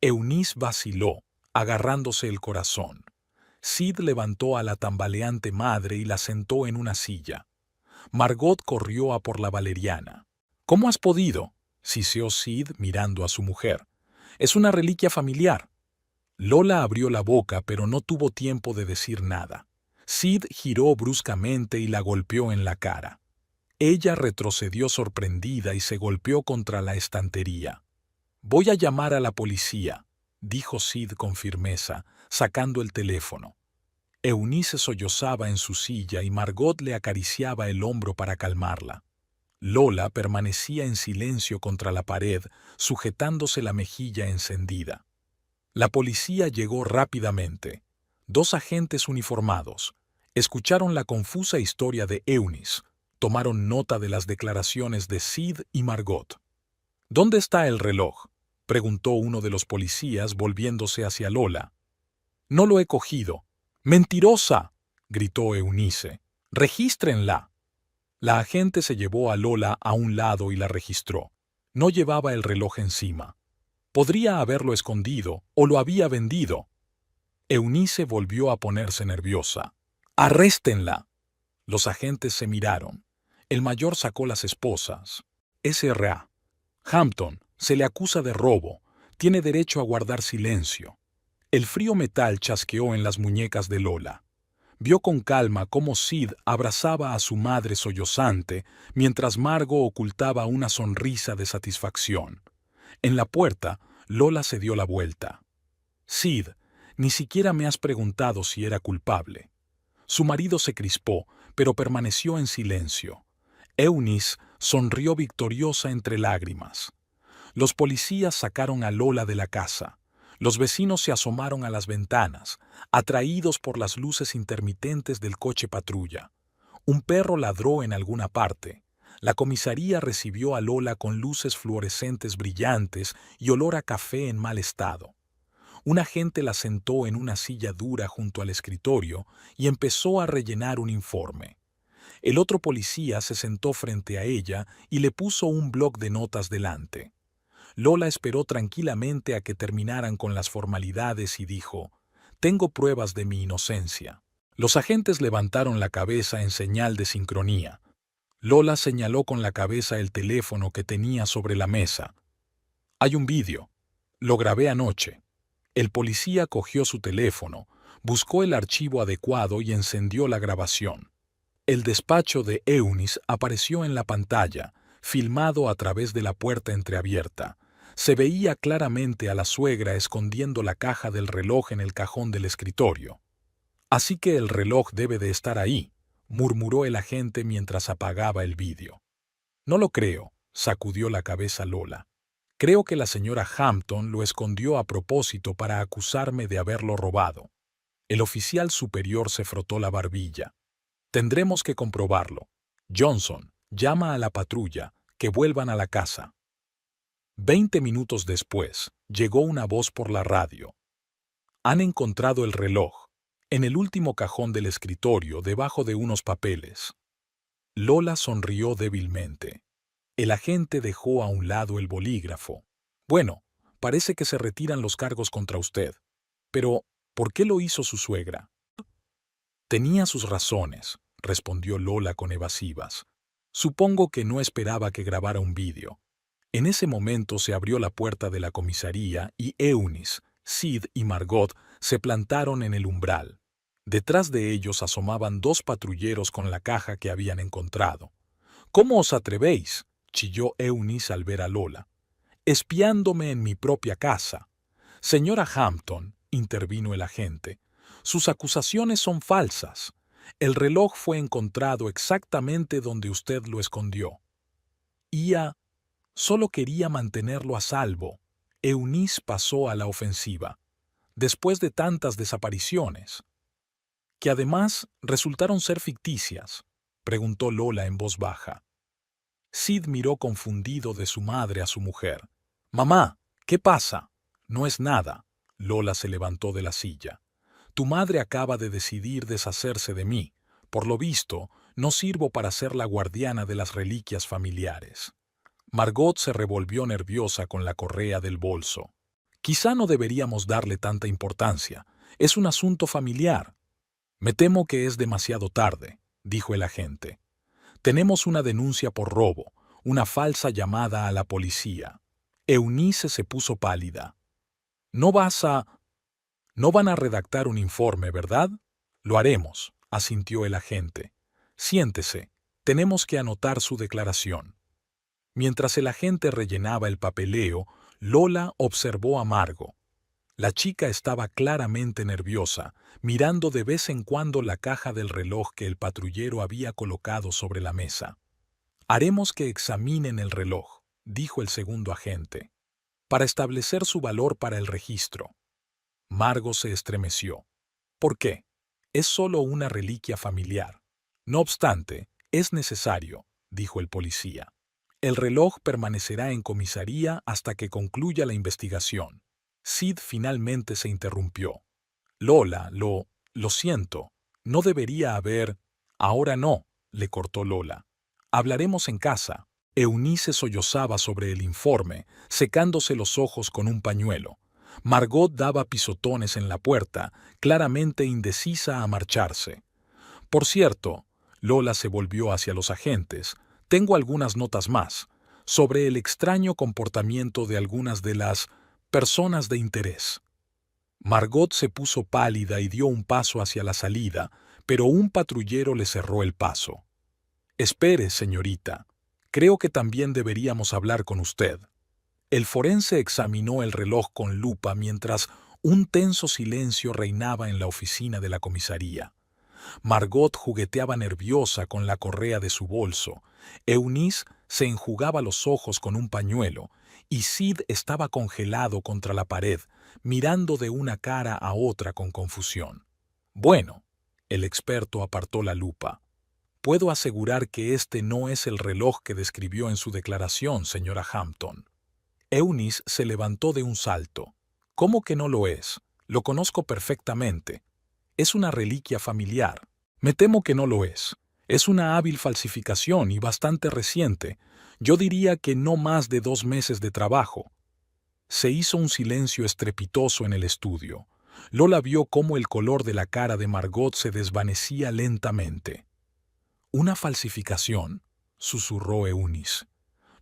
A: Eunice vaciló, agarrándose el corazón. Sid levantó a la tambaleante madre y la sentó en una silla. Margot corrió a por la valeriana. «¿Cómo has podido?», siseó Sid mirando a su mujer. «Es una reliquia familiar». Lola abrió la boca, pero no tuvo tiempo de decir nada. Sid giró bruscamente y la golpeó en la cara. Ella retrocedió sorprendida y se golpeó contra la estantería. «Voy a llamar a la policía», dijo Sid con firmeza, sacando el teléfono. Eunice sollozaba en su silla y Margot le acariciaba el hombro para calmarla. Lola permanecía en silencio contra la pared, sujetándose la mejilla encendida. La policía llegó rápidamente. 2 agentes uniformados. Escucharon la confusa historia de Eunice. Tomaron nota de las declaraciones de Sid y Margot. «¿Dónde está el reloj?», preguntó uno de los policías volviéndose hacia Lola. «No lo he cogido». «¡Mentirosa!», gritó Eunice. «Regístrenla». La agente se llevó a Lola a un lado y la registró. No llevaba el reloj encima. Podría haberlo escondido o lo había vendido. Eunice volvió a ponerse nerviosa. «¡Arréstenla!». Los agentes se miraron. El mayor sacó las esposas. «S.R.A. Hampton, se le acusa de robo. Tiene derecho a guardar silencio». El frío metal chasqueó en las muñecas de Lola. Vio con calma cómo Sid abrazaba a su madre sollozante, mientras Margot ocultaba una sonrisa de satisfacción. En la puerta, Lola se dio la vuelta. «Sid, ni siquiera me has preguntado si era culpable». Su marido se crispó, pero permaneció en silencio. Eunice sonrió victoriosa entre lágrimas. Los policías sacaron a Lola de la casa. Los vecinos se asomaron a las ventanas, atraídos por las luces intermitentes del coche patrulla. Un perro ladró en alguna parte. La comisaría recibió a Lola con luces fluorescentes brillantes y olor a café en mal estado. Un agente la sentó en una silla dura junto al escritorio y empezó a rellenar un informe. El otro policía se sentó frente a ella y le puso un bloc de notas delante. Lola esperó tranquilamente a que terminaran con las formalidades y dijo: Tengo pruebas de mi inocencia. Los agentes levantaron la cabeza en señal de sincronía. Lola señaló con la cabeza el teléfono que tenía sobre la mesa. Hay un vídeo. Lo grabé anoche. El policía cogió su teléfono, buscó el archivo adecuado y encendió la grabación. El despacho de Eunice apareció en la pantalla, filmado a través de la puerta entreabierta. Se veía claramente a la suegra escondiendo la caja del reloj en el cajón del escritorio. Así que el reloj debe de estar ahí, murmuró el agente mientras apagaba el vídeo. No lo creo, sacudió la cabeza Lola. Creo que la señora Hampton lo escondió a propósito para acusarme de haberlo robado. El oficial superior se frotó la barbilla. Tendremos que comprobarlo. Johnson, llama a la patrulla, que vuelvan a la casa. 20 minutos después, llegó una voz por la radio. Han encontrado el reloj, en el último cajón del escritorio, debajo de unos papeles. Lola sonrió débilmente. El agente dejó a un lado el bolígrafo. Bueno, parece que se retiran los cargos contra usted. Pero, ¿por qué lo hizo su suegra? Tenía sus razones, respondió Lola con evasivas. Supongo que no esperaba que grabara un vídeo. En ese momento se abrió la puerta de la comisaría y Eunice, Sid y Margot se plantaron en el umbral. Detrás de ellos asomaban dos patrulleros con la caja que habían encontrado. «¿Cómo os atrevéis?», chilló Eunice al ver a Lola. «Espiándome en mi propia casa». «Señora Hampton», intervino el agente, «sus acusaciones son falsas. El reloj fue encontrado exactamente donde usted lo escondió». Ia solo quería mantenerlo a salvo. Eunice pasó a la ofensiva. Después de tantas desapariciones, que además resultaron ser ficticias, preguntó Lola en voz baja. Sid miró confundido de su madre a su mujer. «Mamá, ¿qué pasa?» «No es nada». Lola se levantó de la silla. «Tu madre acaba de decidir deshacerse de mí. Por lo visto, no sirvo para ser la guardiana de las reliquias familiares». Margot se revolvió nerviosa con la correa del bolso. «Quizá no deberíamos darle tanta importancia. Es un asunto familiar». «Me temo que es demasiado tarde», dijo el agente. «Tenemos una denuncia por robo, una falsa llamada a la policía». Eunice se puso pálida. «No van a redactar un informe, ¿verdad?» «Lo haremos», asintió el agente. «Siéntese. Tenemos que anotar su declaración». Mientras el agente rellenaba el papeleo, Lola observó a Margot. La chica estaba claramente nerviosa, mirando de vez en cuando la caja del reloj que el patrullero había colocado sobre la mesa. «Haremos que examinen el reloj», dijo el segundo agente, «para establecer su valor para el registro». Margot se estremeció. «¿Por qué? Es solo una reliquia familiar». «No obstante, es necesario», dijo el policía. «El reloj permanecerá en comisaría hasta que concluya la investigación». Sid finalmente se interrumpió. «Lola, lo siento. No debería haber...» «Ahora no», le cortó Lola. «Hablaremos en casa». Eunice sollozaba sobre el informe, secándose los ojos con un pañuelo. Margot daba pisotones en la puerta, claramente indecisa a marcharse. «Por cierto», Lola se volvió hacia los agentes, «tengo algunas notas más, sobre el extraño comportamiento de algunas de las personas de interés». Margot se puso pálida y dio un paso hacia la salida, pero un patrullero le cerró el paso. «Espere, señorita. Creo que también deberíamos hablar con usted». El forense examinó el reloj con lupa mientras un tenso silencio reinaba en la oficina de la comisaría. Margot jugueteaba nerviosa con la correa de su bolso. Eunice se enjugaba los ojos con un pañuelo y Sid estaba congelado contra la pared, mirando de una cara a otra con confusión. «Bueno», el experto apartó la lupa. «Puedo asegurar que este no es el reloj que describió en su declaración, señora Hampton». Eunice se levantó de un salto. «¿Cómo que no lo es? Lo conozco perfectamente. Es una reliquia familiar». «Me temo que no lo es. Es una hábil falsificación y bastante reciente. Yo diría que no más de 2 meses de trabajo». Se hizo un silencio estrepitoso en el estudio. Lola vio cómo el color de la cara de Margot se desvanecía lentamente. «Una falsificación», susurró Eunice.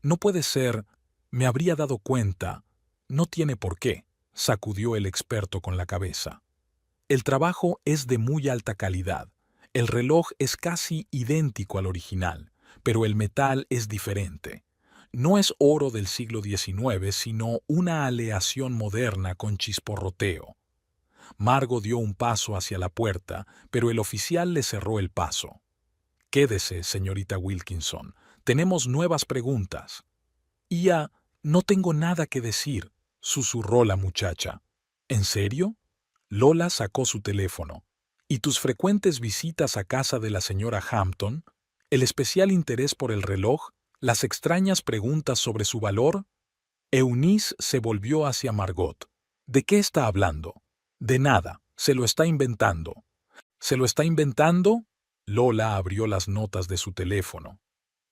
A: «No puede ser, me habría dado cuenta. No tiene por qué», sacudió el experto con la cabeza. «El trabajo es de muy alta calidad. El reloj es casi idéntico al original, pero el metal es diferente. No es oro del siglo XIX, sino una aleación moderna con chisporroteo». Margot dio un paso hacia la puerta, pero el oficial le cerró el paso. «Quédese, señorita Wilkinson. Tenemos nuevas preguntas». «No tengo nada que decir», susurró la muchacha. «¿En serio?». Lola sacó su teléfono. «¿Y tus frecuentes visitas a casa de la señora Hampton? ¿El especial interés por el reloj? ¿Las extrañas preguntas sobre su valor?». Eunice se volvió hacia Margot. «¿De qué está hablando?». «De nada. Se lo está inventando». «¿Se lo está inventando?». Lola abrió las notas de su teléfono.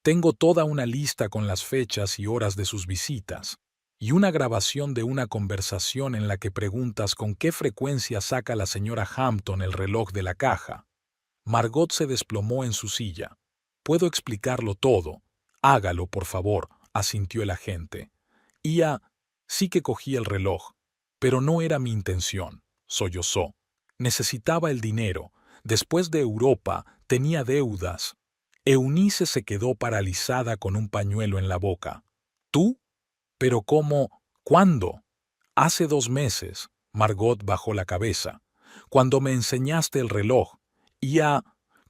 A: «Tengo toda una lista con las fechas y horas de sus visitas, y una grabación de una conversación en la que preguntas con qué frecuencia saca la señora Hampton el reloj de la caja». Margot se desplomó en su silla. «Puedo explicarlo todo». «Hágalo, por favor», asintió el agente. Sí que cogí el reloj, pero no era mi intención», sollozó. «Necesitaba el dinero. Después de Europa, tenía deudas». Eunice se quedó paralizada con un pañuelo en la boca. «¿Tú? ¿Pero cómo? ¿Cuándo?». «Hace 2 meses», Margot bajó la cabeza, «cuando me enseñaste el reloj.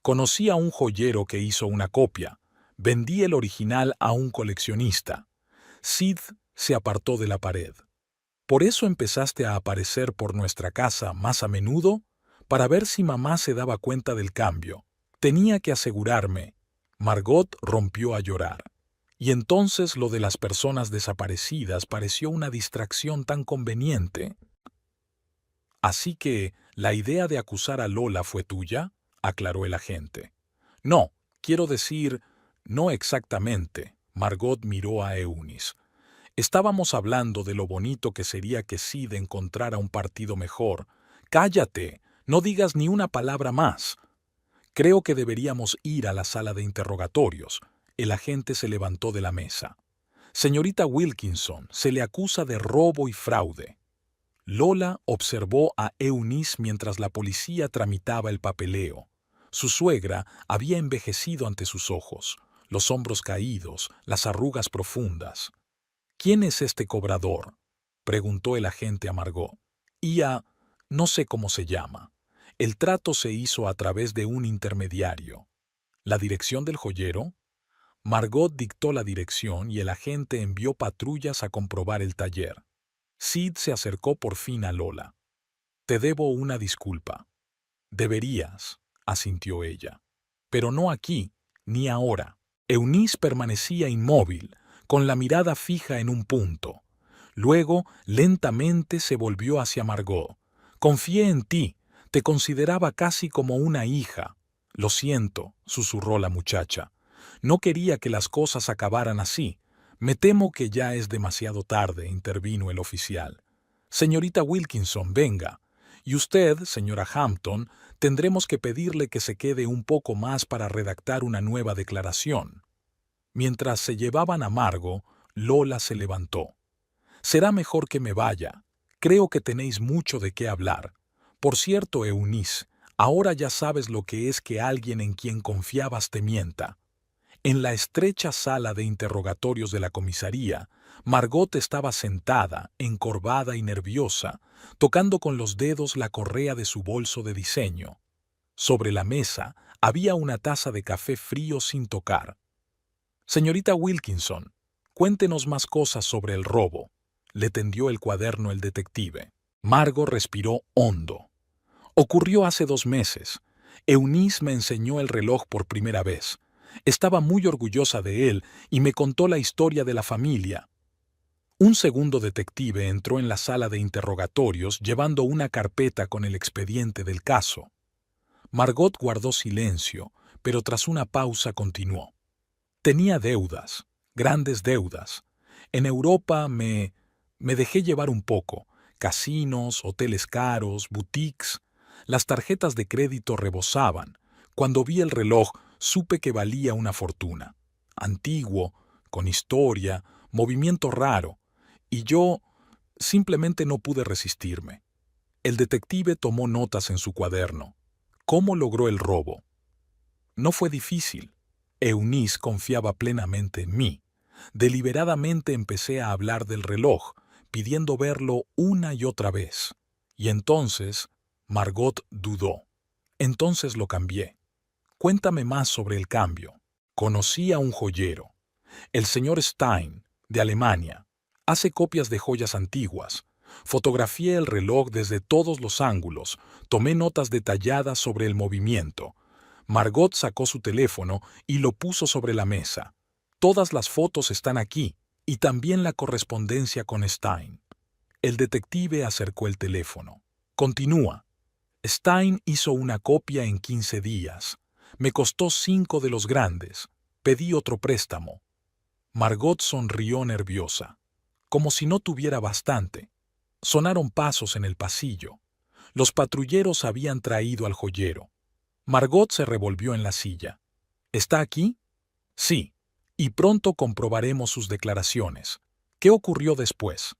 A: Conocí a un joyero que hizo una copia. Vendí el original a un coleccionista». Sid se apartó de la pared. «¿Por eso empezaste a aparecer por nuestra casa más a menudo? Para ver si mamá se daba cuenta del cambio. Tenía que asegurarme». Margot rompió a llorar. Y entonces lo de las personas desaparecidas pareció una distracción tan conveniente. «Así que, ¿la idea de acusar a Lola fue tuya?», aclaró el agente. «No, quiero decir, no exactamente», Margot miró a Eunice. «Estábamos hablando de lo bonito que sería que Sid encontrara un partido mejor». «Cállate, no digas ni una palabra más». «Creo que deberíamos ir a la sala de interrogatorios». El agente se levantó de la mesa. «Señorita Wilkinson, se le acusa de robo y fraude». Lola observó a Eunice mientras la policía tramitaba el papeleo. Su suegra había envejecido ante sus ojos, los hombros caídos, las arrugas profundas. «¿Quién es este cobrador?», preguntó el agente a Margot. No sé cómo se llama. El trato se hizo a través de un intermediario». «¿La dirección del joyero?». Margot dictó la dirección y el agente envió patrullas a comprobar el taller. Sid se acercó por fin a Lola. «Te debo una disculpa». «Deberías», asintió ella. «Pero no aquí, ni ahora». Eunice permanecía inmóvil, con la mirada fija en un punto. Luego, lentamente se volvió hacia Margot. «Confié en ti. Te consideraba casi como una hija». «Lo siento», susurró la muchacha. «No quería que las cosas acabaran así». «Me temo que ya es demasiado tarde», intervino el oficial. «Señorita Wilkinson, venga. Y usted, señora Hampton, tendremos que pedirle que se quede un poco más para redactar una nueva declaración». Mientras se llevaban a Margot, Lola se levantó. «Será mejor que me vaya. Creo que tenéis mucho de qué hablar. Por cierto, Eunice, ahora ya sabes lo que es que alguien en quien confiabas te mienta». En la estrecha sala de interrogatorios de la comisaría, Margot estaba sentada, encorvada y nerviosa, tocando con los dedos la correa de su bolso de diseño. Sobre la mesa había una taza de café frío sin tocar. «Señorita Wilkinson, cuéntenos más cosas sobre el robo», le tendió el cuaderno el detective. Margot respiró hondo. «Ocurrió hace 2 meses. Eunice me enseñó el reloj por primera vez. Estaba muy orgullosa de él y me contó la historia de la familia». Un segundo detective entró en la sala de interrogatorios llevando una carpeta con el expediente del caso. Margot guardó silencio, pero tras una pausa continuó. «Tenía deudas, grandes deudas. En Europa me dejé llevar un poco. Casinos, hoteles caros, boutiques. Las tarjetas de crédito rebosaban. Cuando vi el reloj, supe que valía una fortuna. Antiguo, con historia, movimiento raro. Y yo simplemente no pude resistirme. El detective tomó notas en su cuaderno. ¿Cómo logró el robo? No fue difícil. Eunice confiaba plenamente en mí. Deliberadamente empecé a hablar del reloj, pidiendo verlo una y otra vez. Y entonces, Margot dudó. Entonces lo cambié. Cuéntame más sobre el cambio. Conocí a un joyero, el señor Stein, de Alemania. Hace copias de joyas antiguas. Fotografié el reloj desde todos los ángulos, tomé notas detalladas sobre el movimiento. Margot sacó su teléfono y lo puso sobre la mesa. Todas las fotos están aquí, y también la correspondencia con Stein. El detective acercó el teléfono. Continúa. Stein hizo una copia en 15 días. Me costó 5 de los grandes. Pedí otro préstamo. Margot sonrió nerviosa, como si no tuviera bastante. Sonaron pasos en el pasillo. Los patrulleros habían traído al joyero. Margot se revolvió en la silla. ¿Está aquí? Sí. Y pronto comprobaremos sus declaraciones. ¿Qué ocurrió después?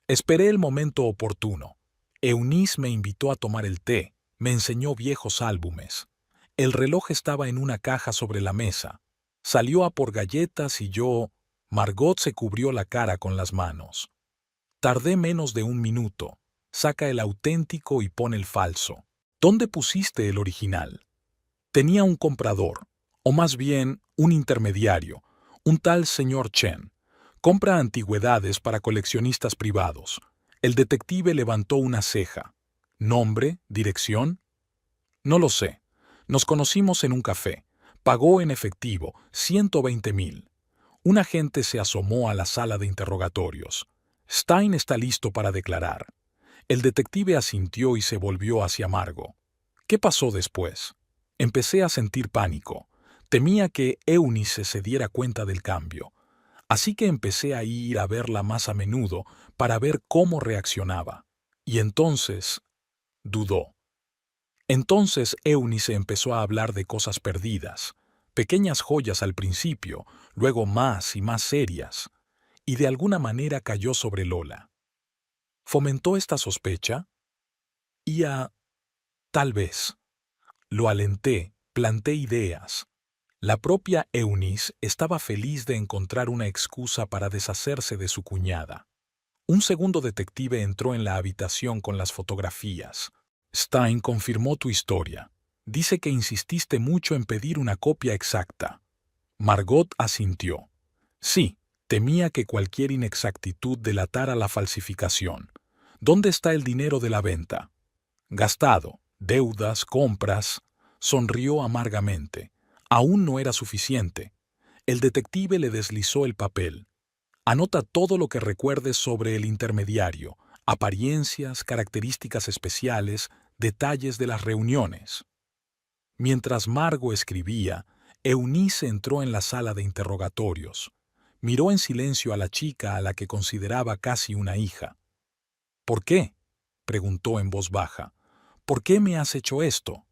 A: Esperé el momento oportuno. Eunice me invitó a tomar el té, me enseñó viejos álbumes. El reloj estaba en una caja sobre la mesa. Salió a por galletas y yo... Margot se cubrió la cara con las manos. Tardé menos de 1 minuto. Saca el auténtico y pone el falso. ¿Dónde pusiste el original? Tenía un comprador, o más bien un intermediario, un tal señor Chen. Compra antigüedades para coleccionistas privados. El detective levantó una ceja. ¿Nombre? ¿Dirección? No lo sé. Nos conocimos en un café. Pagó en efectivo 120,000. Un agente se asomó a la sala de interrogatorios. Stein está listo para declarar. El detective asintió y se volvió hacia Margot. ¿Qué pasó después? Empecé a sentir pánico. Temía que Eunice se diera cuenta del cambio. Así que empecé a ir a verla más a menudo para ver cómo reaccionaba. Y entonces... dudó. Entonces Eunice empezó a hablar de cosas perdidas, pequeñas joyas al principio, luego más y más serias, y de alguna manera cayó sobre Lola. ¿Fomentó esta sospecha? Tal vez. Lo alenté, planté ideas. La propia Eunice estaba feliz de encontrar una excusa para deshacerse de su cuñada. Un segundo detective entró en la habitación con las fotografías. Stein confirmó tu historia. Dice que insististe mucho en pedir una copia exacta. Margot asintió. Sí, temía que cualquier inexactitud delatara la falsificación. ¿Dónde está el dinero de la venta? Gastado, deudas, compras. Sonrió amargamente. Aún no era suficiente. El detective le deslizó el papel. Anota todo lo que recuerdes sobre el intermediario, apariencias, características especiales, detalles de las reuniones. Mientras Margot escribía, Eunice entró en la sala de interrogatorios. Miró en silencio a la chica a la que consideraba casi una hija. ¿Por qué?, preguntó en voz baja. ¿Por qué me has hecho esto?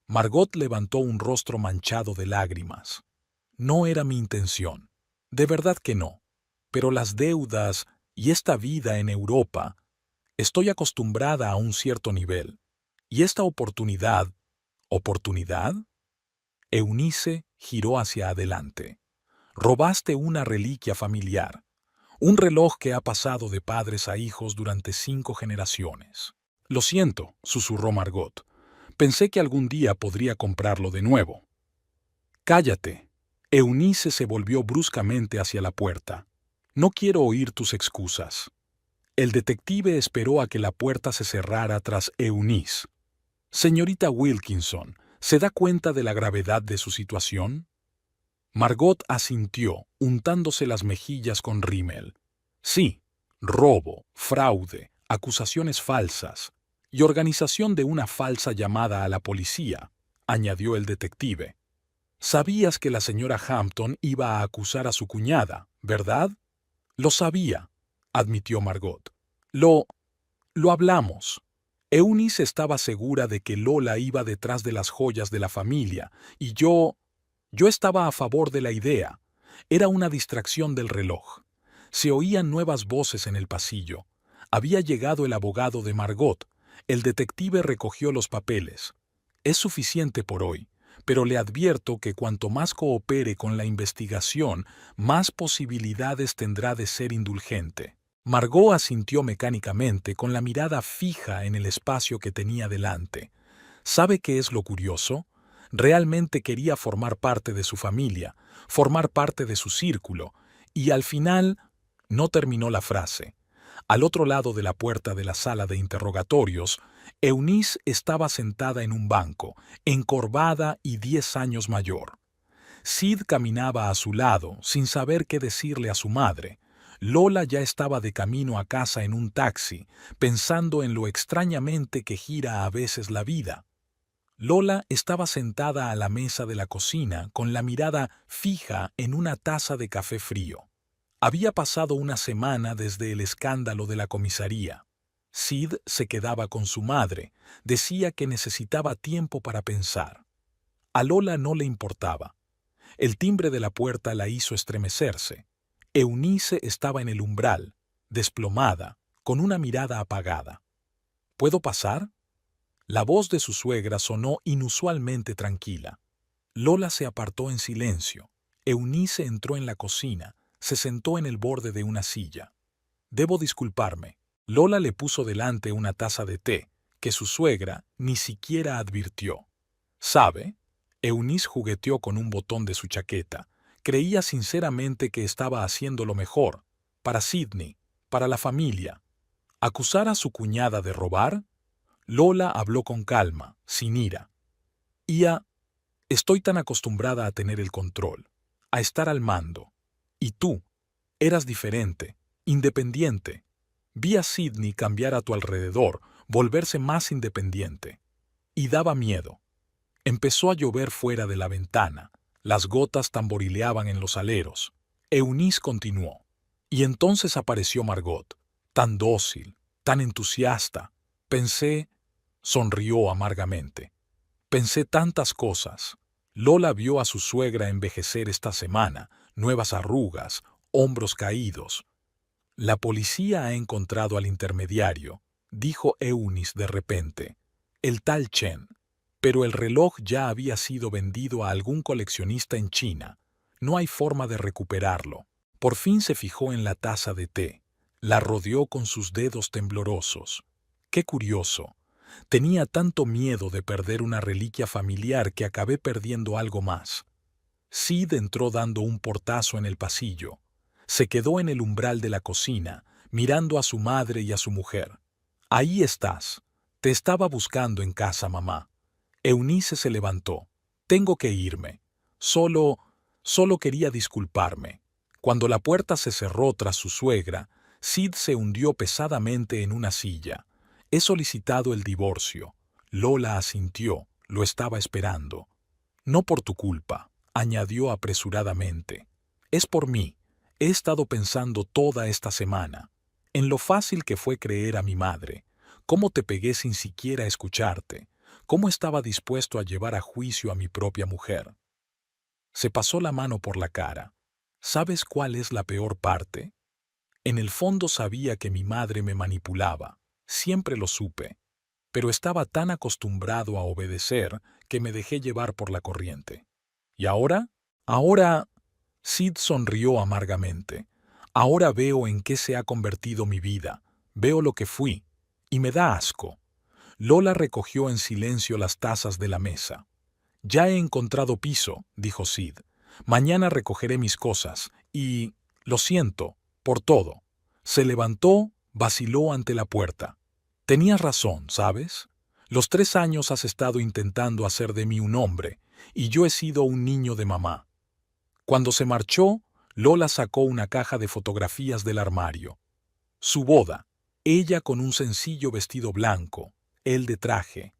A: Margot levantó un rostro manchado de lágrimas. No era mi intención. De verdad que no. Pero las deudas y esta vida en Europa, estoy acostumbrada a un cierto nivel. Y esta oportunidad... ¿Oportunidad? Eunice giró hacia adelante. Robaste una reliquia familiar, un reloj que ha pasado de padres a hijos durante 5 generaciones. Lo siento, susurró Margot. Pensé que algún día podría comprarlo de nuevo. Cállate. Eunice se volvió bruscamente hacia la puerta. No quiero oír tus excusas. El detective esperó a que la puerta se cerrara tras Eunice. Señorita Wilkinson, ¿se da cuenta de la gravedad de su situación? Margot asintió, untándose las mejillas con rímel. Sí, robo, fraude, acusaciones falsas y organización de una falsa llamada a la policía, añadió el detective. Sabías que la señora Hampton iba a acusar a su cuñada, ¿verdad? Lo sabía, admitió Margot. Lo hablamos. Eunice estaba segura de que Lola iba detrás de las joyas de la familia, y yo estaba a favor de la idea. Era una distracción del reloj. Se oían nuevas voces en el pasillo. Había llegado el abogado de Margot. El detective recogió los papeles. Es suficiente por hoy, pero le advierto que cuanto más coopere con la investigación, más posibilidades tendrá de ser indulgente. Margot asintió mecánicamente con la mirada fija en el espacio que tenía delante. ¿Sabe qué es lo curioso? Realmente quería formar parte de su familia, formar parte de su círculo, y al final no terminó la frase. Al otro lado de la puerta de la sala de interrogatorios, Eunice estaba sentada en un banco, encorvada y 10 años mayor. Sid caminaba a su lado, sin saber qué decirle a su madre. Lola ya estaba de camino a casa en un taxi, pensando en lo extrañamente que gira a veces la vida. Lola estaba sentada a la mesa de la cocina con la mirada fija en una taza de café frío. Había pasado una semana desde el escándalo de la comisaría. Sid se quedaba con su madre, decía que necesitaba tiempo para pensar. A Lola no le importaba. El timbre de la puerta la hizo estremecerse. Eunice estaba en el umbral, desplomada, con una mirada apagada. ¿Puedo pasar? La voz de su suegra sonó inusualmente tranquila. Lola se apartó en silencio. Eunice entró en la cocina, se sentó en el borde de una silla. Debo disculparme. Lola le puso delante una taza de té, que su suegra ni siquiera advirtió. ¿Sabe? Eunice jugueteó con un botón de su chaqueta. Creía sinceramente que estaba haciendo lo mejor, para Sidney, para la familia. ¿Acusar a su cuñada de robar? Lola habló con calma, sin ira. Ia, estoy tan acostumbrada a tener el control, a estar al mando. Y tú, eras diferente, independiente. Vi a Sidney cambiar a tu alrededor, volverse más independiente. Y daba miedo. Empezó a llover fuera de la ventana. Las gotas tamborileaban en los aleros. Eunice continuó. Y entonces apareció Margot, tan dócil, tan entusiasta. Sonrió amargamente. Pensé tantas cosas. Lola vio a su suegra envejecer esta semana, nuevas arrugas, hombros caídos. La policía ha encontrado al intermediario, dijo Eunice de repente. El tal Chen. Pero el reloj ya había sido vendido a algún coleccionista en China. No hay forma de recuperarlo. Por fin se fijó en la taza de té. La rodeó con sus dedos temblorosos. Qué curioso. Tenía tanto miedo de perder una reliquia familiar que acabé perdiendo algo más. Sid entró dando un portazo en el pasillo. Se quedó en el umbral de la cocina, mirando a su madre y a su mujer. Ahí estás. Te estaba buscando en casa, mamá. Eunice se levantó. Tengo que irme. Solo quería disculparme. Cuando la puerta se cerró tras su suegra, Sid se hundió pesadamente en una silla. He solicitado el divorcio. Lola asintió, lo estaba esperando. No por tu culpa, añadió apresuradamente. Es por mí. He estado pensando toda esta semana en lo fácil que fue creer a mi madre, cómo te pegué sin siquiera escucharte, cómo estaba dispuesto a llevar a juicio a mi propia mujer. Se pasó la mano por la cara. ¿Sabes cuál es la peor parte? En el fondo sabía que mi madre me manipulaba. Siempre lo supe, pero estaba tan acostumbrado a obedecer que me dejé llevar por la corriente. ¿Y ahora? Ahora... Sid sonrió amargamente. Ahora veo en qué se ha convertido mi vida, veo lo que fui, y me da asco. Lola recogió en silencio las tazas de la mesa. Ya he encontrado piso, dijo Sid. Mañana recogeré mis cosas, y... lo siento, por todo. Se levantó, vaciló ante la puerta. Tenías razón, ¿sabes? Los 3 años has estado intentando hacer de mí un hombre, y yo he sido un niño de mamá. Cuando se marchó, Lola sacó una caja de fotografías del armario. Su boda, ella con un sencillo vestido blanco, él de traje.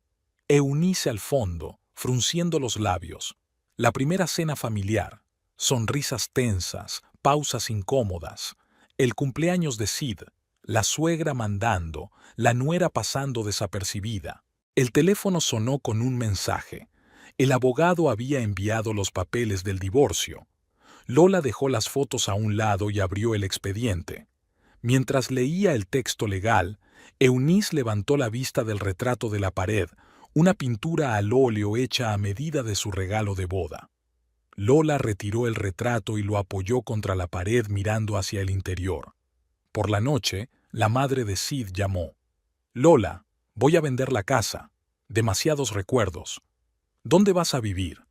A: Eunice al fondo, frunciendo los labios. La primera cena familiar, sonrisas tensas, pausas incómodas. El cumpleaños de Sid, La suegra mandando, la nuera pasando desapercibida. El teléfono sonó con un mensaje. El abogado había enviado los papeles del divorcio. Lola dejó las fotos a un lado y abrió el expediente. Mientras leía el texto legal, Eunice levantó la vista del retrato de la pared, una pintura al óleo hecha a medida de su regalo de boda. Lola retiró el retrato y lo apoyó contra la pared mirando hacia el interior. Por la noche, la madre de Sid llamó. «Lola, voy a vender la casa. Demasiados recuerdos. ¿Dónde vas a vivir?»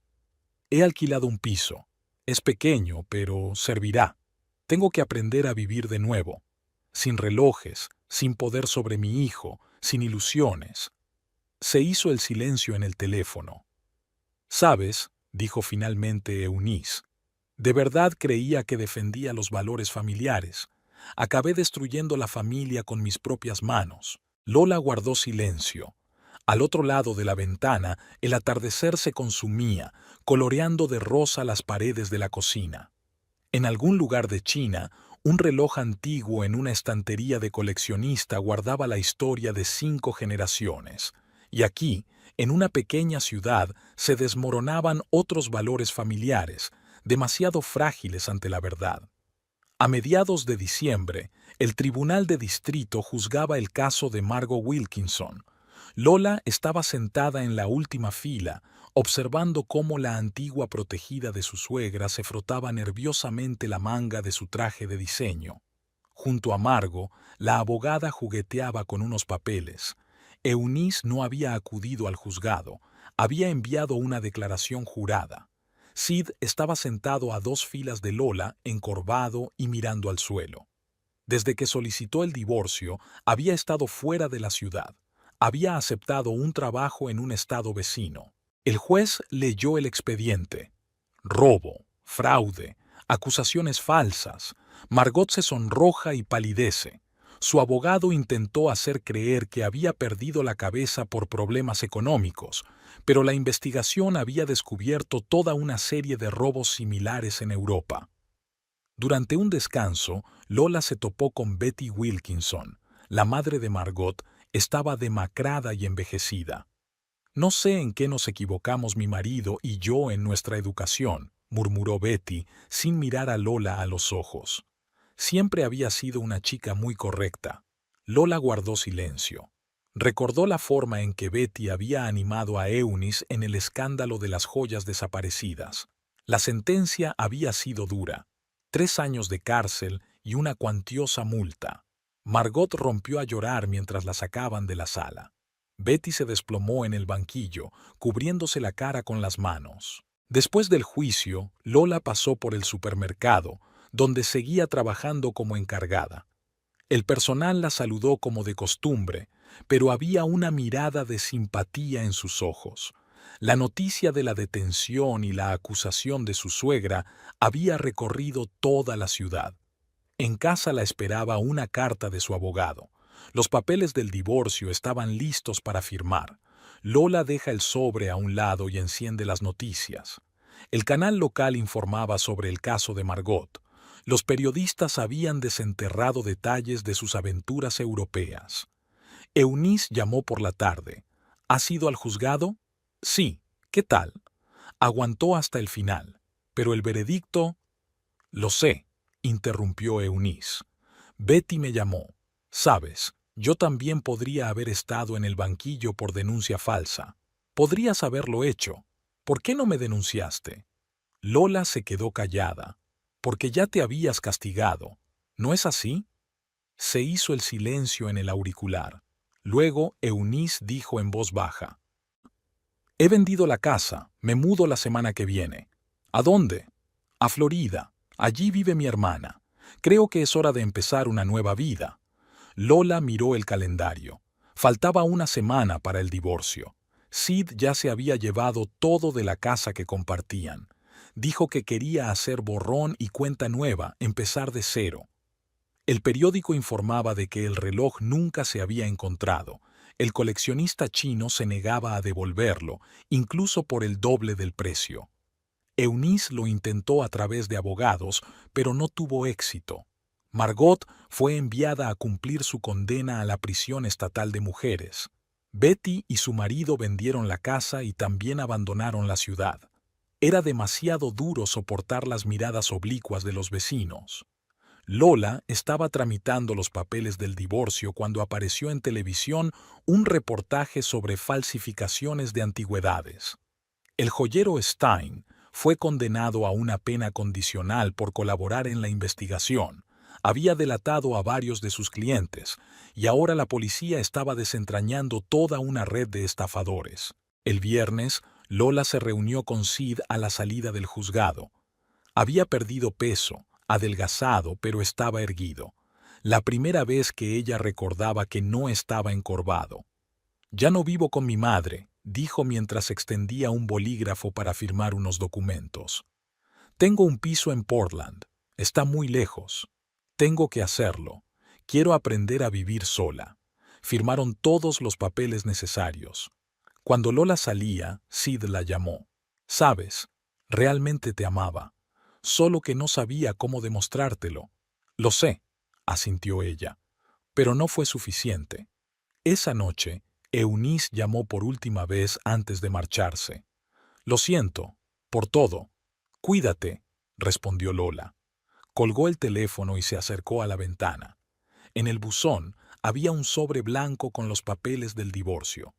A: «He alquilado un piso. Es pequeño, pero servirá. Tengo que aprender a vivir de nuevo. Sin relojes, sin poder sobre mi hijo, sin ilusiones». Se hizo el silencio en el teléfono. «¿Sabes?», dijo finalmente Eunice. «De verdad creía que defendía los valores familiares. Acabé destruyendo la familia con mis propias manos». Lola guardó silencio. Al otro lado de la ventana, el atardecer se consumía, coloreando de rosa las paredes de la cocina. En algún lugar de China, un reloj antiguo en una estantería de coleccionista guardaba la historia de 5 generaciones. Y aquí, en una pequeña ciudad, se desmoronaban otros valores familiares, demasiado frágiles ante la verdad. A mediados de diciembre, el Tribunal de Distrito juzgaba el caso de Margot Wilkinson. Lola estaba sentada en la última fila, observando cómo la antigua protegida de su suegra se frotaba nerviosamente la manga de su traje de diseño. Junto a Margot, la abogada jugueteaba con unos papeles. Eunice no había acudido al juzgado, había enviado una declaración jurada. Sid estaba sentado a 2 filas de Lola, encorvado y mirando al suelo. Desde que solicitó el divorcio, había estado fuera de la ciudad. Había aceptado un trabajo en un estado vecino. El juez leyó el expediente. Robo, fraude, acusaciones falsas. Margot se sonroja y palidece. Su abogado intentó hacer creer que había perdido la cabeza por problemas económicos, pero la investigación había descubierto toda una serie de robos similares en Europa. Durante un descanso, Lola se topó con Betty Wilkinson. La madre de Margot estaba demacrada y envejecida. «No sé en qué nos equivocamos mi marido y yo en nuestra educación», murmuró Betty, sin mirar a Lola a los ojos. Siempre había sido una chica muy correcta. Lola guardó silencio. Recordó la forma en que Betty había animado a Eunice en el escándalo de las joyas desaparecidas. La sentencia había sido dura. 3 años de cárcel y una cuantiosa multa. Margot rompió a llorar mientras la sacaban de la sala. Betty se desplomó en el banquillo, cubriéndose la cara con las manos. Después del juicio, Lola pasó por el supermercado, donde seguía trabajando como encargada. El personal la saludó como de costumbre, pero había una mirada de simpatía en sus ojos. La noticia de la detención y la acusación de su suegra había recorrido toda la ciudad. En casa la esperaba una carta de su abogado. Los papeles del divorcio estaban listos para firmar. Lola deja el sobre a un lado y enciende las noticias. El canal local informaba sobre el caso de Margot. Los periodistas habían desenterrado detalles de sus aventuras europeas. Eunice llamó por la tarde. ¿Has ido al juzgado? Sí. ¿Qué tal? Aguantó hasta el final. Pero el veredicto... Lo sé, interrumpió Eunice. Betty me llamó. Sabes, yo también podría haber estado en el banquillo por denuncia falsa. Podrías haberlo hecho. ¿Por qué no me denunciaste? Lola se quedó callada. Porque ya te habías castigado. ¿No es así? Se hizo el silencio en el auricular. Luego Eunice dijo en voz baja. He vendido la casa, me mudo la semana que viene. ¿A dónde? A Florida. Allí vive mi hermana. Creo que es hora de empezar una nueva vida. Lola miró el calendario. Faltaba una semana para el divorcio. Sid ya se había llevado todo de la casa que compartían. Dijo que quería hacer borrón y cuenta nueva, empezar de cero. El periódico informaba de que el reloj nunca se había encontrado. El coleccionista chino se negaba a devolverlo, incluso por el doble del precio. Eunice lo intentó a través de abogados, pero no tuvo éxito. Margot fue enviada a cumplir su condena a la prisión estatal de mujeres. Betty y su marido vendieron la casa y también abandonaron la ciudad. Era demasiado duro soportar las miradas oblicuas de los vecinos. Lola estaba tramitando los papeles del divorcio cuando apareció en televisión un reportaje sobre falsificaciones de antigüedades. El joyero Stein fue condenado a una pena condicional por colaborar en la investigación. Había delatado a varios de sus clientes y ahora la policía estaba desentrañando toda una red de estafadores. El viernes, Lola se reunió con Sid a la salida del juzgado. Había perdido peso, adelgazado, pero estaba erguido. La primera vez que ella recordaba que no estaba encorvado. «Ya no vivo con mi madre», dijo mientras extendía un bolígrafo para firmar unos documentos. «Tengo un piso en Portland. Está muy lejos. Tengo que hacerlo. Quiero aprender a vivir sola». Firmaron todos los papeles necesarios. Cuando Lola salía, Sid la llamó. «Sabes, realmente te amaba. Solo que no sabía cómo demostrártelo». «Lo sé», asintió ella, pero no fue suficiente. Esa noche, Eunice llamó por última vez antes de marcharse. «Lo siento, por todo. Cuídate», respondió Lola. Colgó el teléfono y se acercó a la ventana. En el buzón había un sobre blanco con los papeles del divorcio.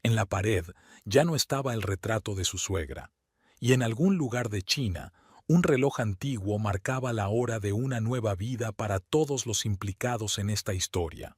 A: En la pared ya no estaba el retrato de su suegra, y en algún lugar de China, un reloj antiguo marcaba la hora de una nueva vida para todos los implicados en esta historia.